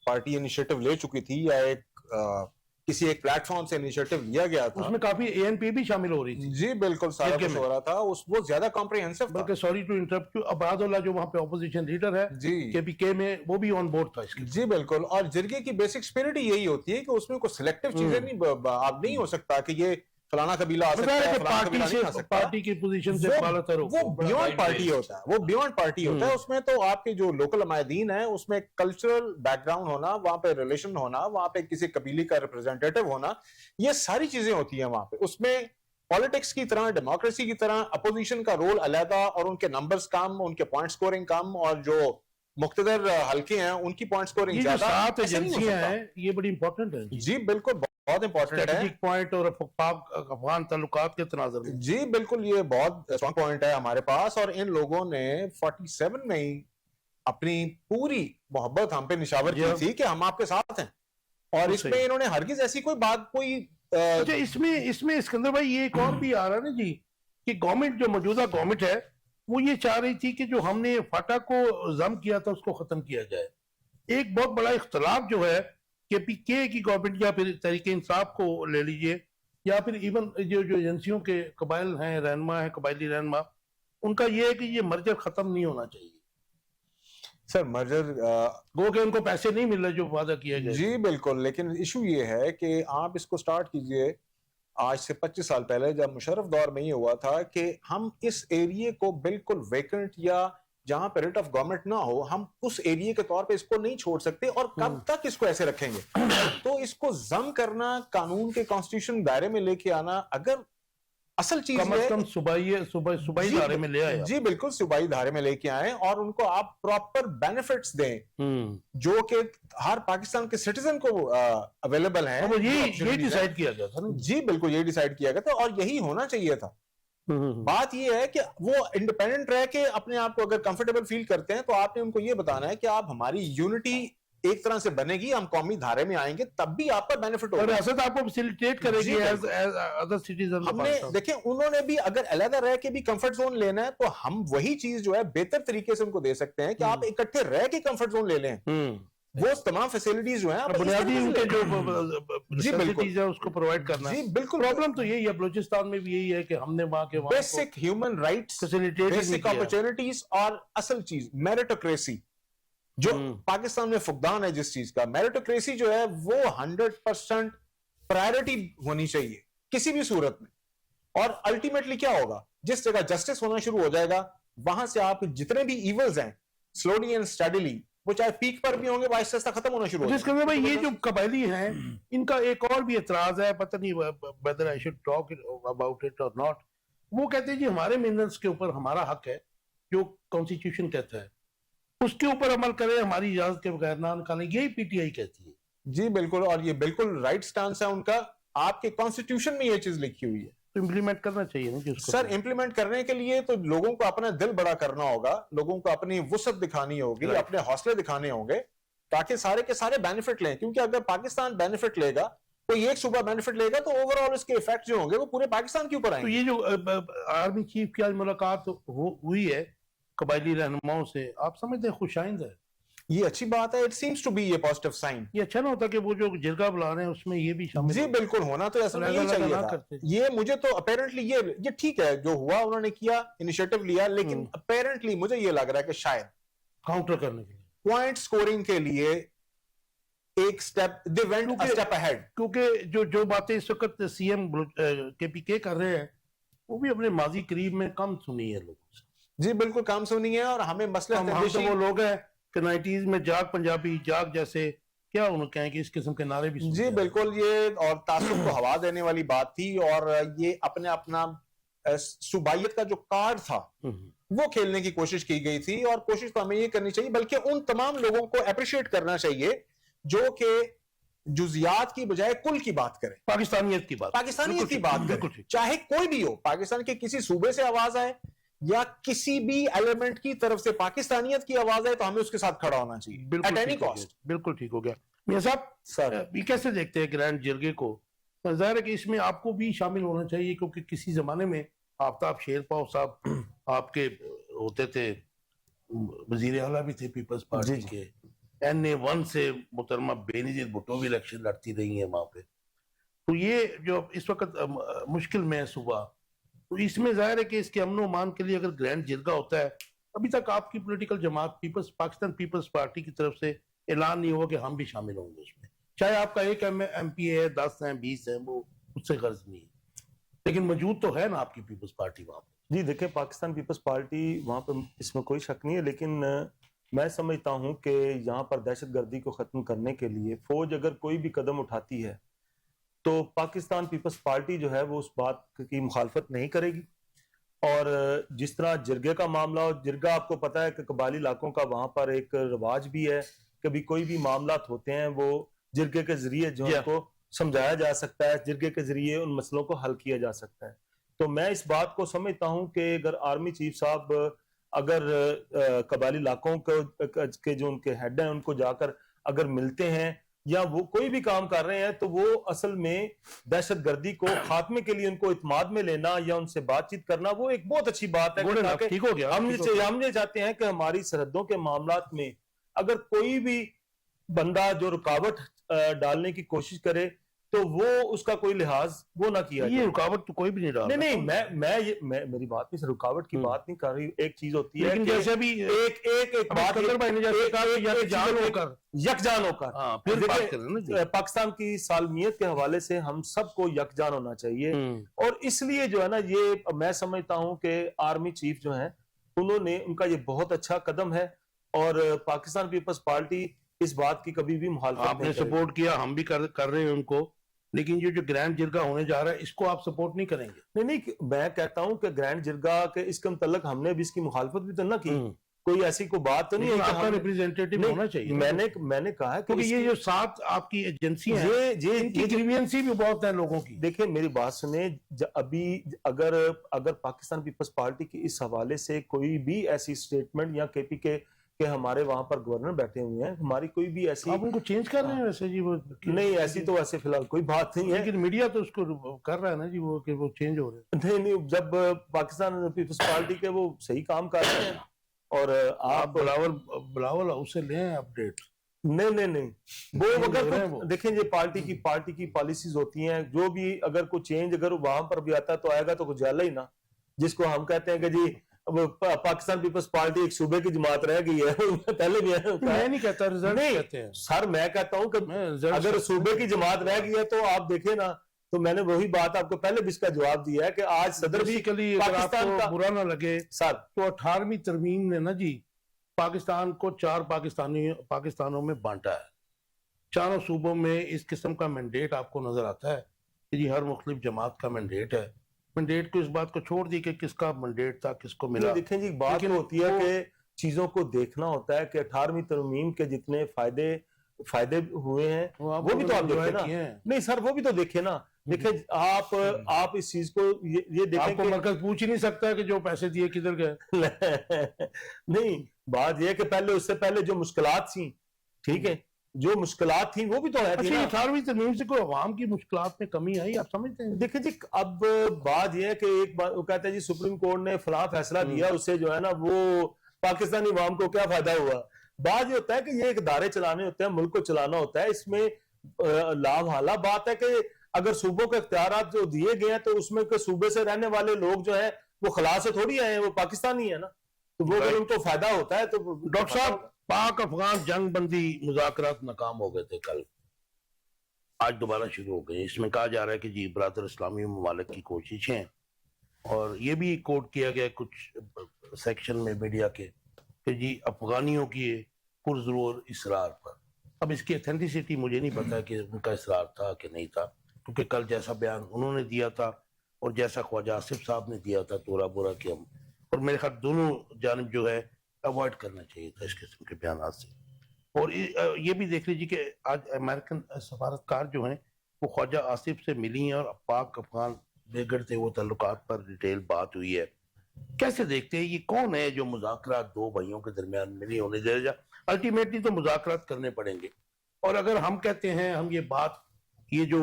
پارٹی انیشیٹو لے چکی تھی یا کسی ایک پلیٹ فارم سے انیشیٹو لیا گیا تھا, اس میں کافی اے این پی بھی شامل ہو رہی تھی. جی بالکل سارا کچھ ہو رہا تھا, وہ زیادہ کمپریہنسو تھا. بلکہ سوری ٹو انٹرپٹ یو, عباد اللہ جو وہاں پہ اپوزیشن لیڈر ہے جی کے پی کے میں, وہ بھی آن بورڈ تھا اس کے. جی بالکل, اور جرگے کی بیسک اسپرٹ یہی ہوتی ہے کہ اس میں کوئی سلیکٹیو چیزیں نہیں, آپ نہیں ہو سکتا کہ یہ فلانا قبیلہ آ سکتا ہے, فلانا قبیلہ نہیں آ سکتا. پارٹی کی پوزیشن سے وہ بیونڈ پارٹی ہوتا ہے, وہ بیونڈ پارٹی ہوتا ہے. اس میں تو آپ کے جو لوکل عمائدین ہیں اس میں کلچرل بیک گراؤنڈ ہونا, وہاں پہ ریلیشن ہونا, وہاں پہ کسی قبیلے کا ریپرزینٹیٹو ہونا, یہ ساری چیزیں ہوتی ہیں وہاں پہ. اس میں پالیٹکس کی طرح, ڈیموکریسی کی طرح اپوزیشن کا رول علیحدہ, اور ان کے نمبرز کم, ان کے پوائنٹ سکورنگ کم, اور جو مقتدر حلقے ہیں ان کی پوائنٹ سکورنگ زیادہ. 7 ایجنسیاں ہیں, یہ بڑی امپورٹنٹ ہے. جی بالکل بہت امپورٹنٹ ہے. اسٹریٹجک پوائنٹ اور افغان تعلقات کے تناظر میں. جی بالکل, یہ بہت اسٹرانگ پوائنٹ ہے ہمارے پاس, اور ان لوگوں نے 47 میں ہی اپنی پوری محبت ہم پہ نشاور کی تھی کہ ہم آپ کے ساتھ ہیں, اور اس میں انہوں نے ہرگز ایسی کوئی بات کوئی. اچھا اس میں اسکندر بھائی یہ ایک اور بھی آ رہا ہے نا جی, کہ گورنمنٹ جو موجودہ گورنمنٹ ہے وہ یہ چاہ رہی تھی کہ جو ہم نے فاٹا کو ضم کیا تھا اس کو ختم کیا جائے. ایک بہت بڑا اختلاف جو ہے کہ پی کے کی گورنمنٹ یا پھر تحریک انصاف کو لے لیجئے, یا پھر ایون جو ایجنسیوں کے قبائل ہیں, رہنما ہیں, قبائلی رہنما, ان کا یہ ہے کہ یہ مرجر ختم نہیں ہونا چاہیے. سر مرجر وہ کہ ان کو پیسے نہیں مل رہے جو وعدہ کیا گیا. جی بالکل, لیکن ایشو یہ ہے کہ آپ اس کو سٹارٹ کیجئے آج سے 25 سال پہلے, جب مشرف دور میں یہ ہوا تھا کہ ہم اس ایریے کو بالکل ویکنٹ یا جہاں پہ ریٹ آف گورنمنٹ نہ ہو, ہم اس ایریے کے طور پہ اس کو نہیں چھوڑ سکتے, اور کب تک اس کو ایسے رکھیں گے. تو اس کو ضم کرنا, قانون کے کانسٹیٹیوشن دائرے میں لے کے آنا, اگر اصل چیز کم یہ از ہے کم صوبائی جی دھارے میں لے آئے جی بالکل صوبائی دھارے میں لے کے آئیں اور ان کو آپ پراپر بینیفٹس دیں جو کہ ہر پاکستان کے سٹیزن کو اویلیبل ہیں. یہ ڈیسائیڈ کیا گیا تھا نا. جی بالکل یہ ڈیسائیڈ کیا گیا تھا اور یہی ہونا چاہیے تھا. بات یہ ہے کہ وہ انڈیپینڈنٹ رہ کے اپنے آپ کو اگر کمفرٹیبل فیل کرتے ہیں تو آپ نے ان کو یہ بتانا ہے کہ آپ ہماری یونٹی ایک طرح سے بنے گی, ہم قومی دھارے میں آئیں گے تب بھی آپ کا بینیفٹ ہوگا. ریاست آپ کو فیسیلیٹیٹ کرے گی ایز ادر سٹیزن. ہم نے دیکھیں انہوں نے بھی اگر علیحدہ رہ کے بھی کمفرٹ زون لینا ہے تو ہم وہی چیز جو ہے بہتر طریقے سے ان کو دے سکتے ہیں کہ آپ اکٹھے رہ کے کمفرٹ زون لے لیں. وہ تمام فیسلٹیز جو ہیں بنیادی ان کے جو جی بالکل فیسلٹیز ہے اس کو پرووائڈ کرنا ہے. جی بالکل پرابلم تو یہی ہے بلوچستان میں بھی یہی ہے کہ ہم نے وہاں کے basic human rights, facilitate basic opportunities اور اصل چیز میرٹوکریسی جو پاکستان میں فقدان ہے جس چیز کا, میرٹوکریسی جو ہے وہ 100% پرائرٹی ہونی چاہیے کسی بھی صورت میں. اور الٹیمیٹلی کیا ہوگا, جس جگہ جسٹس ہونا شروع ہو جائے گا وہاں سے آپ جتنے بھی ایولز ہیں سلولی اینڈ اسٹڈیلی وہ چاہے پیک پر بھی ہوں گے وہ آہستہ آہستہ ختم ہونا شروع ہو جس جائے بھائی یہ جو قبائلی ہیں ان کا ایک اور بھی اعتراض ہے, پتہ نہیں whether I should talk about it or not. وہ کہتے ہیں جی ہمارے منرلز کے اوپر ہمارا حق ہے جو کانسٹیٹیوشن کہتا ہے اس کے اوپر عمل کریں, ہماری اجازت کے بغیر نہ نکالیں, یہی پی ٹی آئی کہتی ہے. جی بالکل, اور یہ بالکل رائٹ سٹانس ہے ان کا, آپ کے کانسٹیٹیوشن میں یہ چیز لکھی ہوئی ہے. تو امپلیمنٹ کرنا چاہیے نا جس کو. سر امپلیمنٹ کرنے کے لیے تو لوگوں کو اپنا دل بڑا کرنا ہوگا, لوگوں کو اپنی وسعت دکھانی ہوگی, اپنے حوصلے دکھانے ہوں گے تاکہ سارے کے سارے بینیفٹ لیں. کیونکہ اگر پاکستان بینیفٹ لے گا, کوئی ایک صوبہ بینیفٹ لے گا تو اوور آل اس کے ایفیکٹ جو ہوں گے وہ پورے پاکستان کے اوپر آئیں تو گے. یہ جو آرمی چیف کی آج ملاقات ہوئی ہے قبائلی رہنماؤں سے, آپ سمجھتے ہیں خوش آئند ہے؟ یہ اچھی بات ہے, it seems to be a positive sign. یہ اچھا نہ ہوتا کہ وہ جو جرگہ بلا رہے ہیں اس میں یہ بھی شامل جی بالکل ہونا تو اصل میں یہی چاہیے تھا. یہ مجھے تو اپیرنٹلی یہ ٹھیک ہے جو ہوا انہوں نے کیا, انیشیٹو لیا, لیکن اپیرنٹلی مجھے یہ لگ رہا ہے کہ شاید کاؤنٹر کرنے کے لیے پوائنٹ سکورنگ کے لیے ایک step they went a step ahead. کیونکہ جو باتیں اس وقت سی ایم کے پی کے کر رہے ہیں وہ بھی اپنے ماضی قریب میں کم سنی ہے لوگوں سے. جی بالکل کام سنی ہے, اور ہمیں مسئلہ ہم تو وہ لوگ ہیں کہ 90s میں جاگ پنجابی جاگ جیسے کیا انہوں کہیں کہ اس قسم کے نعرے بھی. جی بالکل, یہ اور تعصب کو ہوا دینے والی بات تھی, اور یہ اپنا صوبائیت کا جو کارڈ تھا وہ کھیلنے کی کوشش کی گئی تھی. اور کوشش تو ہمیں یہ کرنی چاہیے بلکہ ان تمام لوگوں کو اپریشیٹ کرنا چاہیے جو کہ جزیات کی بجائے کل کی بات کریں, پاکستانیت کی بات کریں, چاہے کوئی بھی ہو, پاکستان کے کسی صوبے سے آواز آئے یا کسی بھی ایلیمنٹ کی طرف سے پاکستانیت کی آواز آئے تو ہمیں اس کے ساتھ کھڑا ہونا چاہیے ایٹ اینی کاسٹ. بالکل ٹھیک ہو گیا. میاں صاحب سر یہ کیسے دیکھتے ہیں گرینڈ جرگے کو؟ ظاہر ہے کہ اس میں آپ کو بھی شامل ہونا چاہیے کیونکہ کسی زمانے میں آفتاب شیرپاؤ صاحب آپ کے ہوتے تھے, وزیر اعلیٰ بھی تھے پیپلز پارٹی کے, NA1 سے محترمہ بینظیر بھٹو بھی الیکشن لڑتی رہی ہیں وہاں پہ. تو یہ جو اس وقت مشکل میں ہے صوبہ, تو اس میں ظاہر ہے کہ اس کے امن و امان کے لیے اگر گرینڈ جرگہ ہوتا ہے, ابھی تک آپ کی پولیٹیکل جماعت پاکستان پیپلز پارٹی کی طرف سے اعلان نہیں ہوا کہ ہم بھی شامل ہوں گے اس میں, چاہے آپ کا ایک ایم پی ہے, 10 ہیں, 20 ہیں, وہ اس سے غرض نہیں ہے, لیکن موجود تو ہے نا آپ کی پیپلز پارٹی وہاں پہ. جی دیکھیں پاکستان پیپلز پارٹی وہاں پہ اس میں کوئی شک نہیں ہے, لیکن میں سمجھتا ہوں کہ یہاں پر دہشت گردی کو ختم کرنے کے لیے فوج اگر کوئی بھی قدم اٹھاتی ہے تو پاکستان پیپلز پارٹی جو ہے وہ اس بات کی مخالفت نہیں کرے گی. اور جس طرح جرگے کا معاملہ ہو, جرگہ آپ کو پتا ہے کہ قبائلی علاقوں کا وہاں پر ایک رواج بھی ہے, کبھی کوئی بھی معاملات ہوتے ہیں وہ جرگے کے ذریعے جو ان کو سمجھایا جا سکتا ہے, جرگے کے ذریعے ان مسئلوں کو حل کیا جا سکتا ہے. تو میں اس بات کو سمجھتا ہوں کہ اگر آرمی چیف صاحب اگر قبائلی علاقوں کے جو ان کے ہیڈ ہیں ان کو جا کر اگر ملتے ہیں یا وہ کوئی بھی کام کر رہے ہیں تو وہ اصل میں دہشت گردی کو خاتمے کے لیے ان کو اعتماد میں لینا یا ان سے بات چیت کرنا وہ ایک بہت اچھی بات ہے. ٹھیک ہو گیا, ہم یہ چاہتے ہیں کہ ہماری سرحدوں کے معاملات میں اگر کوئی بھی بندہ جو رکاوٹ ڈالنے کی کوشش کرے تو وہ اس کا کوئی لحاظ وہ نہ کیا جائے. یہ رکاوٹ تو کوئی بھی نہیں ڈال. نہیں میں میری بات نہیں, رکاوٹ کی بات نہیں کر رہی. ایک چیز ہوتی ہے جیسے بھی ایک بات یکجان ہو کر پاکستان کی سالمیت کے حوالے سے ہم سب کو یکجان ہونا چاہیے. اور اس لیے جو ہے نا یہ میں سمجھتا ہوں کہ آرمی چیف جو ہیں انہوں نے ان کا یہ بہت اچھا قدم ہے, اور پاکستان پیپلز پارٹی اس بات کی کبھی بھی مخالفت آپ نے سپورٹ کیا, ہم بھی کر رہے ہیں ان کو, لیکن یہ جو گرینڈ جرگا ہونے جا رہا ہے اس کو آپ سپورٹ نہیں کریں گے؟ نہیں میں کہتا ہوں کہ گرینڈ جرگا کے اس کے متعلق ہم نے بھی اس کی مخالفت بھی تو نہ کی، کوئی ایسی کوئی بات تو نہیں ہے کہ آپ کا ریپریزنٹیٹو ہونا چاہیے. میں نے کہا کہ کیونکہ یہ جو 7 آپ کی ایجنسی ہیں ان کی گریوینسی بھی بہت ہیں لوگوں کی. دیکھیں میری بات سنیں، ابھی اگر پاکستان پیپلز پارٹی کے اس حوالے سے کوئی بھی ایسی سٹیٹمنٹ یا کے پی کے ہمارے وہاں پر گورنر بیٹھے ہوئے ہیں، ہماری کوئی بھی ایسی، آپ ان کو چینج کر رہے ہیں ویسے جی؟ وہ نہیں ایسی تو ویسے فی الحال کوئی بات نہیں ہے، لیکن میڈیا تو اس کو کر رہا ہے نا جی وہ کہ وہ چینج ہو رہے ہیں. نہیں جب پاکستان پیپلز پارٹی کے وہ صحیح کام کر رہے ہیں اور آپ بلاول اسے لیں اپڈیٹ. نہیں وہ اگر دیکھیں یہ پارٹی کی پالیسیز ہوتی ہیں، جو بھی اگر کوئی چینج اگر وہاں پر بھی آتا ہے تو آئے گا تو کچھ جالا ہی نا، جس کو ہم کہتے ہیں کہ جی پاکستان پیپلز پارٹی ایک صوبے کی جماعت رہ گئی ہے، پہلے بھی میں نہیں کہتا ریزلٹ کہتے ہیں سر، میں کہتا ہوں کہ اگر صوبے کی جماعت رہ گئی ہے تو آپ دیکھیں نا، تو میں نے وہی بات آپ کو پہلے بھی اس کا جواب دیا ہے کہ آج صدر بھی پاکستان کا برا نہ لگے سر، تو 18ویں ترمیم نے نا جی پاکستان کو 4 پاکستانوں میں بانٹا ہے. چاروں صوبوں میں اس قسم کا مینڈیٹ آپ کو نظر آتا ہے کہ جی ہر مختلف جماعت کا مینڈیٹ ہے. مینڈیٹ کو اس بات کو چھوڑ دی کہ کس کا مینڈیٹ تھا کس کو ملا. دیکھیں جی بات ہوتی ہے کہ چیزوں کو دیکھنا ہوتا ہے کہ 18ویں ترمیم کے جتنے فائدے ہوئے ہیں وہ بھی تو آپ دیکھیں نا. نہیں سر وہ بھی تو دیکھیں نا. دیکھیں آپ اس چیز کو یہ دیکھیں کہ مرکز پوچھ ہی نہیں سکتا کہ جو پیسے دیے کدھر گئے. نہیں بات یہ کہ پہلے اس سے پہلے جو مشکلات تھیں، ٹھیک ہے، جو مشکلات تھیں وہ بھی تو ہے. 18ویں ترمیم سے کوئی عوام کی مشکلات میں کمی آئی آپ سمجھتے ہیں؟ دیکھیں جی اب بات یہ ہے کہ ایک بات وہ کہتے ہیں جی سپریم کورٹ نے فلاں فیصلہ دیا، اس سے جو ہے نا وہ پاکستانی عوام کو کیا فائدہ ہوا. بات یہ ہوتا ہے کہ یہ ایک ادارے چلانے ہوتے ہیں، ملک کو چلانا ہوتا ہے. اس میں لام حالہ بات ہے کہ اگر صوبوں کے اختیارات جو دیے گئے ہیں تو اس میں کہ صوبے سے رہنے والے لوگ جو ہیں وہ خلا سے تھوڑی آئے ہیں، وہ پاکستانی ہیں نا، تو وہ اگر ان کو فائدہ ہوتا ہے تو. ڈاکٹر صاحب پاک افغان جنگ بندی مذاکرات ناکام ہو گئے تھے کل، آج دوبارہ شروع ہو گئے. اس میں کہا جا رہا ہے کہ جی برادر اسلامی ممالک کی کوششیں، اور یہ بھی کوٹ کیا گیا کچھ سیکشن میں میڈیا کے کہ جی افغانیوں کی پرزور اصرار پر. اب اس کی ایتھینٹسٹی مجھے نہیں پتا کہ ان کا اصرار تھا کہ نہیں تھا، کیونکہ کل جیسا بیان انہوں نے دیا تھا اور جیسا خواجہ آصف صاحب نے دیا تھا تورا بورا کہ ہم، اور میرے خیال دونوں جانب جو ہے اوائڈ کرنا چاہیے تھا اس قسم کے بیانات سے. اور یہ بھی دیکھ لیجیے کہ آج امریکن سفارتکار جو ہیں وہ خواجہ آصف سے ملی ہیں اور پاک افغان بگڑتے وہ تعلقات پر ڈیٹیل بات ہوئی ہے. کیسے دیکھتے ہیں یہ کون ہے جو مذاکرات دو بھائیوں کے درمیان میں نہیں ہونے دے رہا؟ الٹیمیٹلی تو مذاکرات کرنے پڑیں گے. اور اگر ہم کہتے ہیں ہم یہ بات یہ جو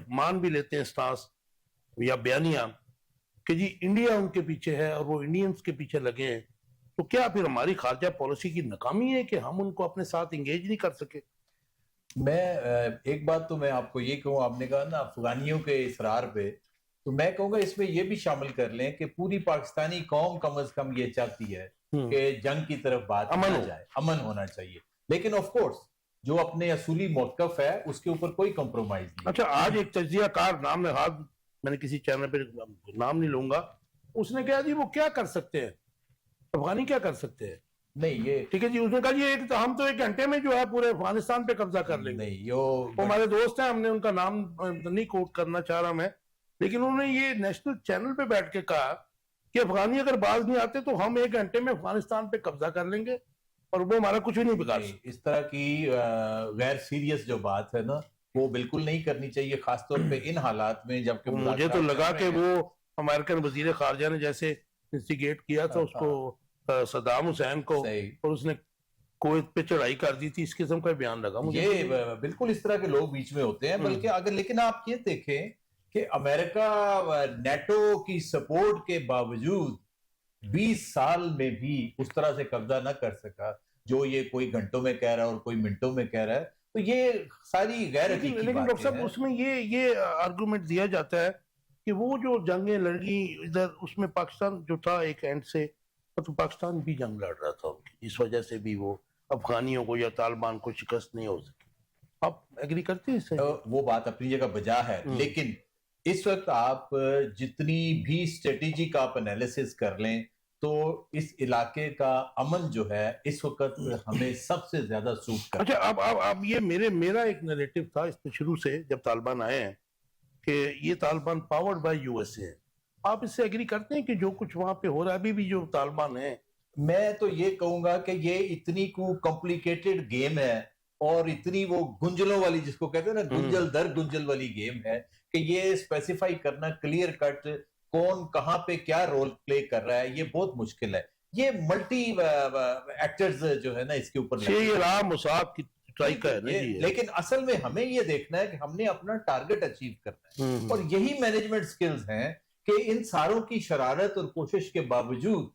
مان بھی لیتے ہیں سٹانس یا بیانیہ کہ جی انڈیا ان کے پیچھے ہے اور وہ انڈینز کے پیچھے لگے ہیں، تو کیا پھر ہماری خارجہ پالیسی کی ناکامی ہے کہ ہم ان کو اپنے ساتھ انگیج نہیں کر سکے؟ میں ایک بات تو میں آپ کو یہ کہوں، آپ نے کہا نا افغانیوں کے اصرار پہ، تو میں کہوں گا اس میں یہ بھی شامل کر لیں کہ پوری پاکستانی قوم کم از کم یہ چاہتی ہے کہ جنگ کی طرف بات نہ جائے، امن ہونا چاہیے. لیکن آف کورس جو اپنے اصولی موقف ہے اس کے اوپر کوئی کمپرومائز نہیں. اچھا آج ایک تجزیہ کار نام نہاد میں نے کسی چینل پہ نام نہیں لوں گا، اس نے کہا جی وہ کیا کر سکتے ہیں، افغانی کیا کر سکتے ہیں؟ نہیں یہ ٹھیک ہے جی، اس نے کہا جی ہم تو 1 گھنٹے میں جو ہے پورے افغانستان پہ قبضہ کر لیں گے. نہیں وہ ہمارے دوست ہیں، ہم نے ان کا نام نہیں کوٹ کرنا چاہ رہا میں، لیکن انہوں نے یہ نیشنل چینل پہ بیٹھ کے کہا کہ افغانی اگر باز نہیں آتے تو ہم 1 گھنٹے میں افغانستان پہ قبضہ کر لیں گے اور وہ ہمارا کچھ بھی نہیں بگاڑ سکتے. اس طرح کی غیر سیریس جو بات ہے نا وہ بالکل نہیں کرنی چاہیے، خاص طور پہ ان حالات میں جب کہ مجھے تو لگا کہ وہ امریکن وزیر خارجہ نے جیسے انسٹیگیٹ کیا تھا اس کو صدام حسین کو اور اس نے کویت پہ چڑھائی کر دی تھی، اس قسم کا بیان لگا مجھے. یہ بالکل اس طرح کے لوگ بیچ میں ہوتے ہیں. بلکہ اگر لیکن آپ یہ دیکھیں کہ امریکہ نیٹو کی سپورٹ کے باوجود 20 سال میں بھی اس طرح سے قبضہ نہ کر سکا جو یہ کوئی گھنٹوں میں کہہ رہا ہے اور کوئی منٹوں میں کہہ رہا ہے، تو یہ ساری غیر حقیقی باتیں ہیں. لیکن ڈاکٹر صاحب اس میں یہ آرگومنٹ دیا جاتا ہے کہ وہ جو جنگیں لڑی ادھر اس میں پاکستان جو تھا ایک اینڈ سے، تو پاکستان بھی جنگ لڑ رہا تھا، اس وجہ سے بھی وہ افغانیوں کو یا طالبان کو شکست نہیں ہو سکی. آپ ایگری کرتے ہیں اس سے؟ وہ بات اپنی جگہ بجا ہے، لیکن اس وقت آپ جتنی بھی اسٹریٹجی کا آپ انالیسس کر لیں تو اس علاقے کا امن جو ہے اس وقت ہمیں سب سے زیادہ سوٹ کرتا ہے. اچھا اب یہ میرا ایک نیریٹو تھا اس شروع سے جب طالبان آئے ہیں کہ یہ Taliban powered by U S A ہے. آپ اس سے ایگری کرتے ہیں کہ جو کچھ وہاں پہ ہو رہا ہے ابھی بھی جو طالبان ہیں؟ میں تو یہ کہوں گا کہ یہ اتنی کو کمپلیکیٹڈ گیم ہے اور اتنی وہ گنجلوں والی جس کو کہتے ہیں نا گنجل در گنجل والی گیم ہے کہ یہ اسپیسیفائی کرنا کلیئر کٹ کون کہاں پہ کیا رول پلے کر رہا ہے یہ بہت مشکل ہے. یہ ملٹی ایکٹرز جو ہے نا اس کے اوپر یہ راہ مساق کی ٹرائی کا ہے نا جی. لیکن اصل میں ہمیں یہ دیکھنا ہے کہ ہم نے اپنا ٹارگٹ اچیو کرنا ہے اور یہی مینجمنٹ سکلز ہیں کہ ان ساروں کی شرارت اور کوشش کے باوجود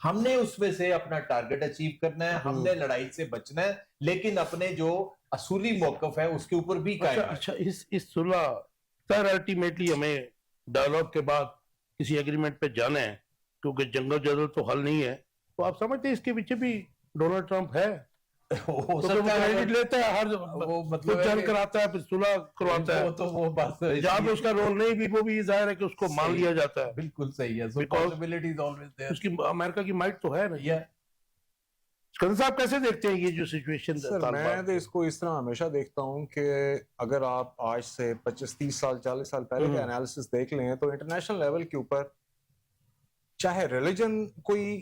ہم نے اس میں سے اپنا ٹارگٹ اچیو کرنا ہے, ہم نے لڑائی سے بچنا ہے لیکن اپنے جو اصولی موقف ہے اس کے اوپر بھی قائم. اچھا اس صلح سر الٹیمیٹلی ہمیں ڈائلاگ کے بعد کسی ایگریمنٹ پہ جانا ہے کیونکہ جنگ و جدل تو حل نہیں ہے, تو آپ سمجھتے ہیں اس کے پیچھے بھی ڈونلڈ ٹرمپ ہے؟ ہو سکتا ہے کریڈٹ لیتا ہے, ہر وہ مطلب جنگ کراتا ہے پھر صلح کرواتا ہے, تو وہ بات جہاں پہ اس کا رول نہیں بھی وہ بھی ظاہر ہے کہ اس کو مان لیا جاتا ہے. بالکل صحیح ہے, so possibility is always there. اس کی امریکہ کی مائٹ تو ہے نا. اسکندر صاحب کیسے دیکھتے ہیں یہ جو سچویشن؟ سر میں تو اس کو اس طرح ہمیشہ دیکھتا ہوں کہ اگر آپ آج سے 25-30 سال 40 سال پہلے کے انالیسس دیکھ لیں تو انٹرنیشنل لیول کے اوپر چاہے ریلیجن کوئی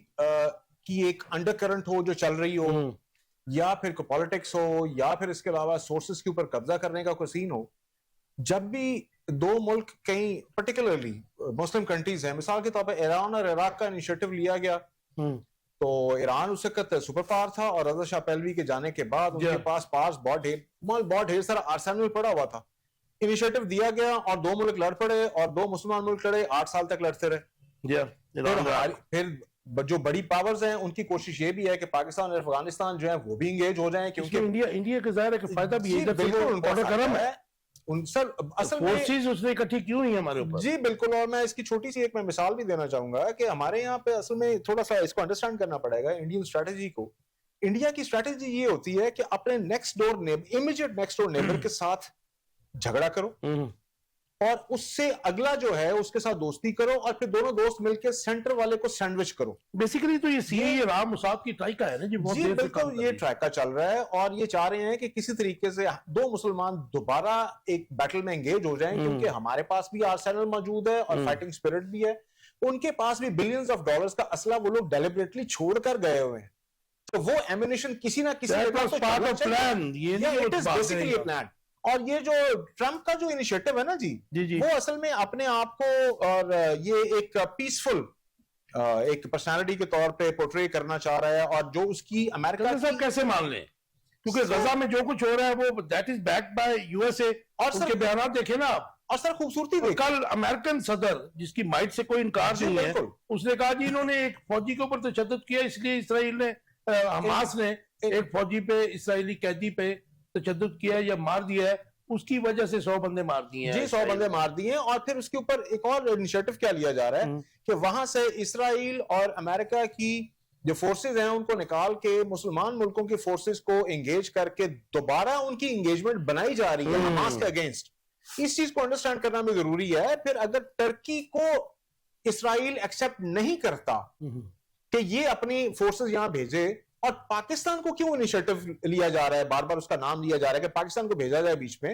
کی ایک انڈر کرنٹ ہو جو چل رہی ہو یا پھر کوئی پالیٹکس ہو یا پھر اس کے علاوہ سورسز کے اوپر قبضہ کرنے کا کوئی سین ہو, جب بھی دو ملک کہیں پرٹیکولرلی مسلم کنٹریز ہیں, مثال کے طور پر ایران اور عراق کا انیشیٹو لیا گیا تو ایران اس وقت سپر پاور تھا اور رضا شاہ پہلوی کے جانے کے بعد ان کے پاس بہت ڈھیر سارا آرسینل پڑا ہوا تھا. انیشیٹو دیا گیا اور دو ملک لڑ پڑے اور دو مسلمان ملک لڑے, 8 سال تک لڑتے رہے. پھر جو بڑی پاورز ہیں ان کی کوشش یہ بھی ہے کہ پاکستان اور افغانستان جو ہیں وہ بھی انگیج ہو جائیں کیونکہ انڈیا کے ظاہر ہے کہ فائدہ بھی ہے. سر اصل فورسز اس نے اکٹھی کیوں نہیں ہمارے اوپر؟ جی بالکل, اور میں اس کی چھوٹی سی ایک میں مثال بھی دینا چاہوں گا کہ ہمارے یہاں پہ اصل میں تھوڑا سا اس کو انڈرسٹینڈ کرنا پڑے گا انڈین اسٹریٹجی کو. انڈیا کی اسٹریٹجی یہ ہوتی ہے کہ اپنے next door neighbour, immediate next door neighbour کے ساتھ جھگڑا کرو اور اس سے اگلا جو ہے اس کے ساتھ دوستی کرو اور پھر دونوں دوست مل کے سینٹر والے کو سینڈوچ کرو. بیسیکلی تو یہ راہ مساق کی ٹرائی کا ہے نا جی. جی بالکل, یہ ٹرائی کا چل رہا ہے اور یہ چاہ رہے ہیں کہ کسی طریقے سے دو مسلمان دوبارہ ایک بیٹل میں انگیج ہو جائیں کیونکہ ہمارے پاس بھی آرسینل موجود ہے اور فائٹنگ سپرٹ بھی ہے, ان کے پاس بھی بلینز آف ڈالرز کا اسلحہ وہ لوگ ڈیلیبریٹلی چھوڑ کر گئے ہوئے ہیں, تو وہ ایمونیشن کسی نہ کسی پلان. اور یہ جو ٹرمپ کا جو انیشیٹو ہے نا جی وہ اصل میں اپنے آپ کو اور یہ ایک پیسفل ایک پرسنالٹی کے طور پہ پورٹری کرنا چاہ رہا ہے اور جو اس کی امریکہ صاحب کیسے مان لیں کیونکہ غزہ میں جو کچھ ہو رہا ہے وہ that is backed by U S A اور اس کے بیانات دیکھیں نا آپ. اور سر خوبصورتی کل امریکن صدر جس کی مائٹ سے کوئی انکار نہیں ہے اس نے کہا جی انہوں نے ایک فوجی کے اوپر تشدد کیا اس لیے اسرائیل نے حماس نے ایک فوجی پہ اسرائیلی قیدی پہ تشدد کیا یا مار دیا ہے, اس کی وجہ سے 100 بندے مار دیے ہیں. جی 100 بندے مار دیے ہیں. اور پھر اس کے اوپر ایک اور انیشیٹو کیا لیا جا رہا ہے کہ وہاں سے اسرائیل اور امریکہ کی جو فورسز ہیں ان کو نکال کے مسلمان ملکوں کی فورسز کو انگیج کر کے دوبارہ ان کی انگیجمنٹ بنائی جا رہی ہے حماس کے اگینسٹ. اس چیز کو انڈرسٹینڈ کرنا بھی ضروری ہے. پھر اگر ترکی کو اسرائیل ایکسپٹ نہیں کرتا کہ یہ اپنی فورسز یہاں بھیجے, اور پاکستان کو کیوں انیشیٹو لیا جا رہا ہے, بار بار اس کا نام لیا جا رہا ہے کہ پاکستان کو بھیجا جائے بیچ میں,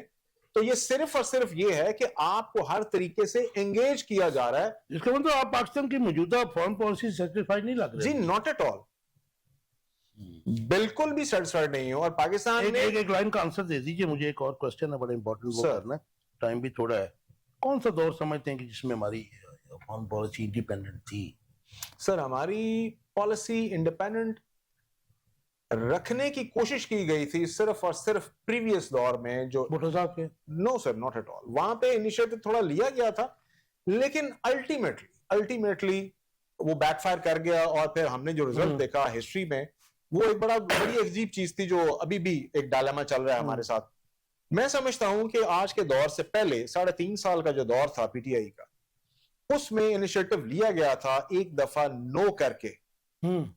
تو یہ صرف اور صرف یہ ہے کہ آپ کو ہر طریقے سے انگیج کیا جا رہا ہے. اس کا مطلب آپ پاکستان کی موجودہ فارن پالیسی سیٹسفائی نہیں لگ رہی؟ جی ناٹ ایٹ آل, بالکل بھی سیٹسفائیڈ نہیں ہو. اور پاکستان نے ایک لائن کا آنسر دے دیجئے مجھے, ایک اور کوسچن ہے بڑا امپورٹنٹ وہ کرنا ہے, ٹائم بھی تھوڑا ہے. کون سا دور سمجھتے ہیں کہ جس میں ہماری فارن پالیسی انڈیپینڈنٹ تھی؟ سر ہماری پالیسی انڈیپینڈنٹ رکھنے کی کوشش کی گئی تھی صرف اور صرف پریویس دور میں جو بھٹو صاحب کے. نو سر ناٹ ایٹ آل. وہاں پہ انیشیٹو تھوڑا لیا گیا تھا لیکن الٹیمیٹلی وہ بیک فائر کر گیا, اور پھر ہم نے جو رزلٹ دیکھا ہسٹری میں وہ ایک بڑی عجیب چیز تھی جو ابھی بھی ایک ڈائلیما چل رہا ہے ہمارے ساتھ. میں سمجھتا ہوں کہ آج کے دور سے پہلے 3.5 سال کا جو دور تھا پی ٹی آئی کا, اس میں انیشیٹو لیا گیا تھا ایک دفعہ نو کر کے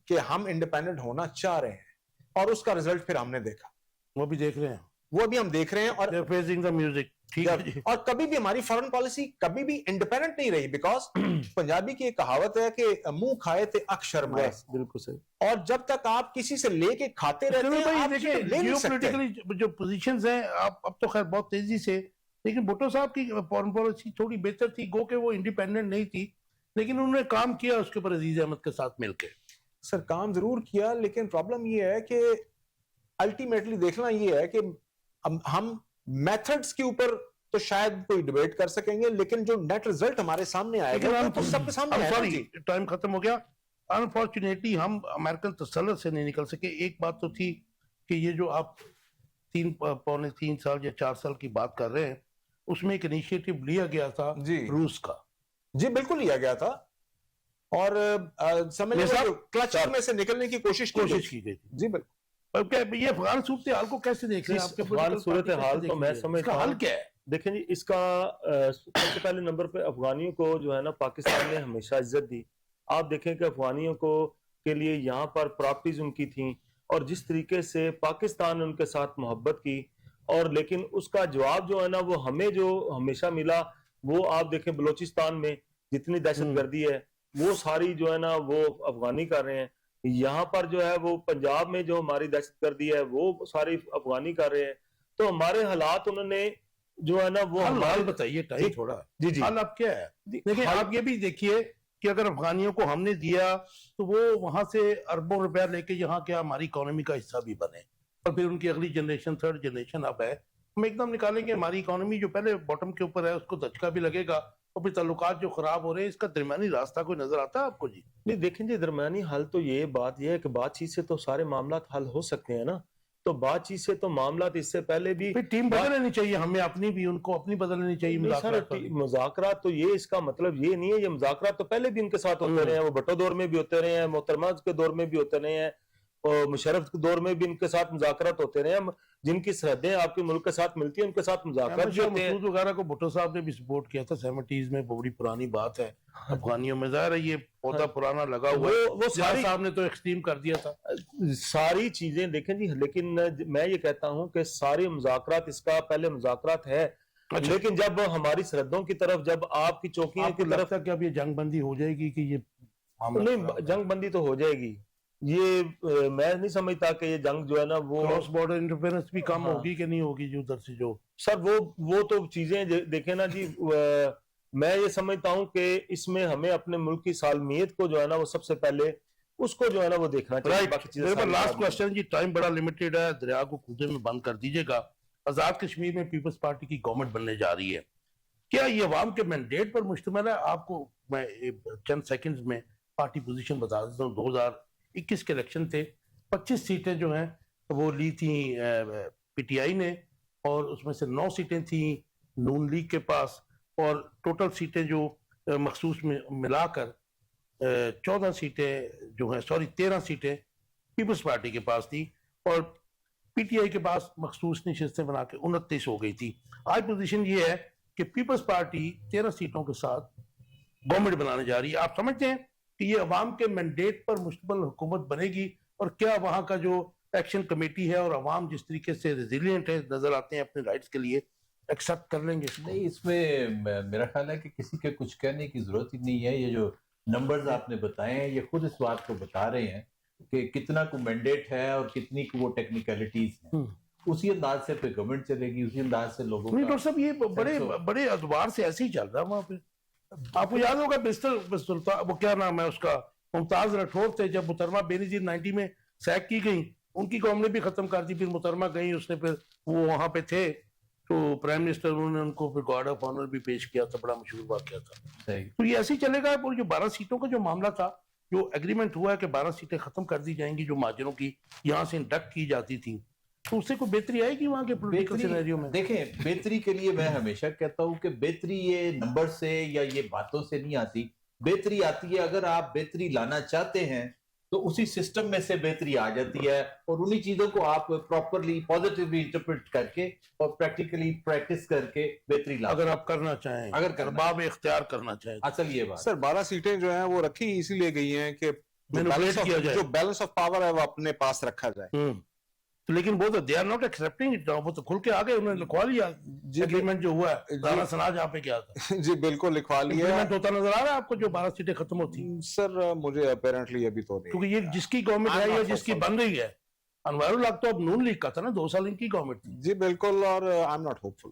کہ ہم انڈیپینڈنٹ ہونا چاہ رہے ہیں, اور اس کا رزلٹ پھر ہم نے دیکھا, وہ بھی دیکھ رہے ہیں, وہ بھی ہم دیکھ رہے ہیں. اور فیزنگ دا میوزک ٹھیک ہے. اور کبھی بھی ہماری فارن پالیسی کبھی بھی انڈیپینڈنٹ نہیں رہی, بیکاز پنجابی کی ایک کہاوت ہے کہ منہ کھائے تے اک شرمائے. بالکل صحیح. اور جب تک آپ کسی سے لے کے کھاتے رہتے ہیں آپ لے نہیں سکتے. جیو پولیٹیکلی جو پوزیشنز ہیں اب تو خیر بہت تیزی سے لیکن بھٹو صاحب کی فارن پالیسی تھوڑی بہتر تھی، گو کہ وہ انڈیپینڈنٹ نہیں تھی، لیکن انہوں نے کام کیا اس کے اوپر عزیز احمد کے ساتھ مل کے. سر کام ضرور کیا، لیکن پرابلم یہ ہے کہ الٹیمیٹلی دیکھنا یہ ہے کہ ہم میتھڈز کے اوپر تو شاید کوئی ڈیبیٹ کر سکیں گے، لیکن جو نیٹ ریزلٹ ہمارے سامنے آئے گا تو سب کے سامنے ہے. سوری ٹائم ختم ہو گیا. انفارچونیٹلی ہم امریکن تسلط سے نہیں نکل سکے. ایک بات تو تھی کہ یہ جو آپ 3 سال یا 4 سال کی بات کر رہے ہیں، اس میں ایک انیشیٹو لیا گیا تھا روس کا. جی بالکل لیا گیا تھا، اور کلچ میں سے نکلنے کی کوشش کی گئی تھی. جی بالکل. یہ افغان صورتحال کو کیسے دیکھ رہے ہیں آپ کے افغان صورتحال تو میں سمجھتا ہوں حل کیا ہے؟ دیکھیں جی، اس کا سب سے پہلے نمبر پہ افغانیوں کو جو ہے نا پاکستان نے ہمیشہ عزت دی. آپ دیکھیں کہ افغانیوں کو کے لیے یہاں پر پراپرٹیز ان کی تھیں، اور جس طریقے سے پاکستان نے ان کے ساتھ محبت کی، اور لیکن اس کا جواب جو ہے نا وہ ہمیں جو ہمیشہ ملا، وہ آپ دیکھیں بلوچستان میں جتنی دہشت گردی ہے وہ ساری جو ہے نا وہ افغانی کر رہے ہیں. یہاں پر جو ہے وہ پنجاب میں جو ہماری دہشت گردی ہے وہ ساری افغانی کر رہے ہیں. تو ہمارے حالات انہوں نے جو ہے نا وہ حال بتائیے، ٹائم تھوڑا حال اب کیا ہے؟ لیکن آپ یہ بھی دیکھیے کہ اگر افغانیوں کو ہم نے دیا تو وہ وہاں سے اربوں روپیہ لے کے یہاں کیا ہماری اکانومی کا حصہ بھی بنے، اور پھر ان کی اگلی جنریشن 3rd جنریشن اب ہے، ہم ایک دم نکالیں گے ہماری اکانومی جو پہلے باٹم کے اوپر ہے اس کو دھچکا بھی لگے گا، اور پھر تعلقات جو خراب ہو رہے ہیں. اس کا درمیانی راستہ کوئی نظر آتا ہے آپ کو؟ جی نہیں، دیکھیں جی، درمیانی حل تو یہ بات یہ ہے کہ بات چیت سے تو سارے معاملات حل ہو سکتے ہیں نا. تو بات چیت سے تو معاملات اس سے پہلے بھی ٹیم بدل لینی چاہیے، ہمیں اپنی بھی، ان کو اپنی بدل لینی چاہیے. مذاکرات تو یہ اس کا مطلب یہ نہیں ہے، یہ مذاکرات تو پہلے بھی ان کے ساتھ ہوتے رہے ہیں، وہ بھٹو دور میں بھی ہوتے رہے ہیں، محترمہ کے دور میں بھی ہوتے رہے ہیں، اور مشرف کے دور میں بھی ان کے ساتھ مذاکرات ہوتے رہے ہیں. جن کی سرحدیں آپ کے ملک کے ساتھ ملتی ہیں ان کے ساتھ مذاکرات بھی ہوتے ہیں. مسعود وغیرہ کو بھٹو صاحب نے بھی سپورٹ کیا تھا 70s میں، بڑی پرانی بات ہے افغانیوں میں. ظاہر ہے یہ پودا پرانا لگا ہوا ہے، وہ ساری صاحب نے تو ایکسٹریم کر دیا تھا ساری چیزیں. دیکھیں جی، لیکن میں یہ کہتا ہوں کہ سارے مذاکرات، اس کا پہلے مذاکرات ہے، لیکن جب ہماری سرحدوں کی طرف، جب آپ کی چوکیوں کی طرف، کہ اب یہ جنگ بندی ہو جائے گی کہ یہ نہیں جنگ بندی تو ہو جائے گی. یہ میں نہیں سمجھتا کہ یہ جنگ جو ہے نا وہ کراس بارڈر انٹرفیرنس بھی کم ہوگی کہ نہیں ہوگی جو ادھر سے جو سر وہ تو چیزیں دیکھیں نا جی. میں یہ سمجھتا ہوں کہ اس میں ہمیں اپنے ملک کی سالمیت کو جو ہے نا وہ سب سے پہلے اس کو جو ہے نا وہ دیکھنا چاہیے. لاسٹ کوسچن جی، ٹائم بڑا لمیٹڈ ہے، دریا کو کودے میں بند کر دیجئے گا. آزاد کشمیر میں پیپلز پارٹی کی گورنمنٹ بننے جا رہی ہے، کیا یہ عوام کے مینڈیٹ پر مشتمل ہے؟ آپ کو میں چند سیکنڈز میں پارٹی پوزیشن بتا دیتا ہوں. 2021 کے الیکشن تھے، 25 سیٹیں جو ہیں وہ لی تھیں پی ٹی آئی نے، اور اس میں سے 9 سیٹیں تھیں نون لیگ کے پاس، اور ٹوٹل سیٹیں جو مخصوص میں ملا کر 14 سیٹیں جو ہیں 13 سیٹیں پیپلز پارٹی کے پاس تھی، اور پی ٹی آئی کے پاس مخصوص نشستیں بنا کے 29 ہو گئی تھی. آج پوزیشن یہ ہے کہ پیپلز پارٹی 13 سیٹوں کے ساتھ گورنمنٹ بنانے جا رہی ہے. آپ سمجھتے ہیں کہ یہ عوام کے مینڈیٹ پر مشتمل حکومت بنے گی؟ اور کیا وہاں کا جو ایکشن کمیٹی ہے اور عوام جس طریقے سے ریزیلینٹ ہے نظر آتے ہیں اپنے رائٹس کے لیے، ایکسپٹ کر لیں گے اس کو؟ نہیں، اس میں میرا خیال ہے کہ کسی کے کچھ کہنے کی ضرورت ہی نہیں ہے. یہ جو نمبرز آپ نے بتائے ہیں یہ خود اس بات کو بتا رہے ہیں کہ کتنا کو مینڈیٹ ہے اور کتنی کو وہ ٹیکنیکلٹیز ہیں. اسی انداز سے پھر گورنمنٹ چلے گی، اسی انداز سے لوگوں نہیں ڈاکٹر صاحب، یہ بڑے ادوار سے ایسے ہی چل رہا ہے وہاں پہ. آپ کو یاد ہوگا سلطان، وہ کیا نام ہے اس کا، ممتاز راٹھور تھے، جب محترمہ بے نظیر 90 میں سیک کی گئی، ان کی قوم نے بھی ختم کر دی. پھر محترمہ گئی، اس نے پھر وہ وہاں پہ تھے تو پرائم منسٹر انہوں نے ان کو پھر گارڈ آف آنر بھی پیش کیا تھا، بڑا مشہور واقعہ تھا. تو یہ ایسے ہی چلے گا. جو 12 سیٹوں کا جو معاملہ تھا، جو ایگریمنٹ ہوا ہے کہ 12 سیٹیں ختم کر دی جائیں گی جو مہاجروں کی یہاں سے انڈکٹ کی جاتی تھیں، تو اس سے کوئی بہتری آئے گی وہاں کے پولیٹیکل سینیریو میں؟ دیکھیں، بہتری کے لیے میں ہمیشہ کہتا ہوں کہ بہتری یہ نمبر سے یا یہ باتوں سے نہیں آتی. بہتری آتی ہے اگر آپ بہتری لانا چاہتے ہیں تو اسی سسٹم میں سے بہتری آ جاتی ہے، اور انہی چیزوں کو آپ پراپرلی پازیٹیولی انٹرپریٹ کر کے اور پریکٹیکلی پریکٹس کر کے بہتری لا، اگر آپ کرنا چاہیں، اگر ارباب اختیار کرنا چاہیں. اصل یہ بات سر 12 سیٹیں جو ہیں وہ رکھی اسی لیے گئی ہیں کہ جو بیلنس آف پاور ہے وہ اپنے پاس رکھا جائے. لیکن وہ تو they are not accepting it, وہ تو کھل کے آگے انہوں نے لکھوا لیا ایگریمنٹ جو ہوا ہے. رانا سنا جہاں پہ کیا تھا جی بالکل لکھوا لیا ایگریمنٹ ہوتا نظر آ رہا ہے آپ کو جو 12 سیٹیں ختم ہوتی؟ سر مجھے اپیرنٹلی ابھی تو نہیں، کیونکہ یہ جس کی گورنمنٹ ہے یا جس کی بن رہی ہے، انوار الحق تو اب نون لیگ کا تھا نا، 2 سال ان کی گورنمنٹ تھی. جی بالکل، اور I am not hope full.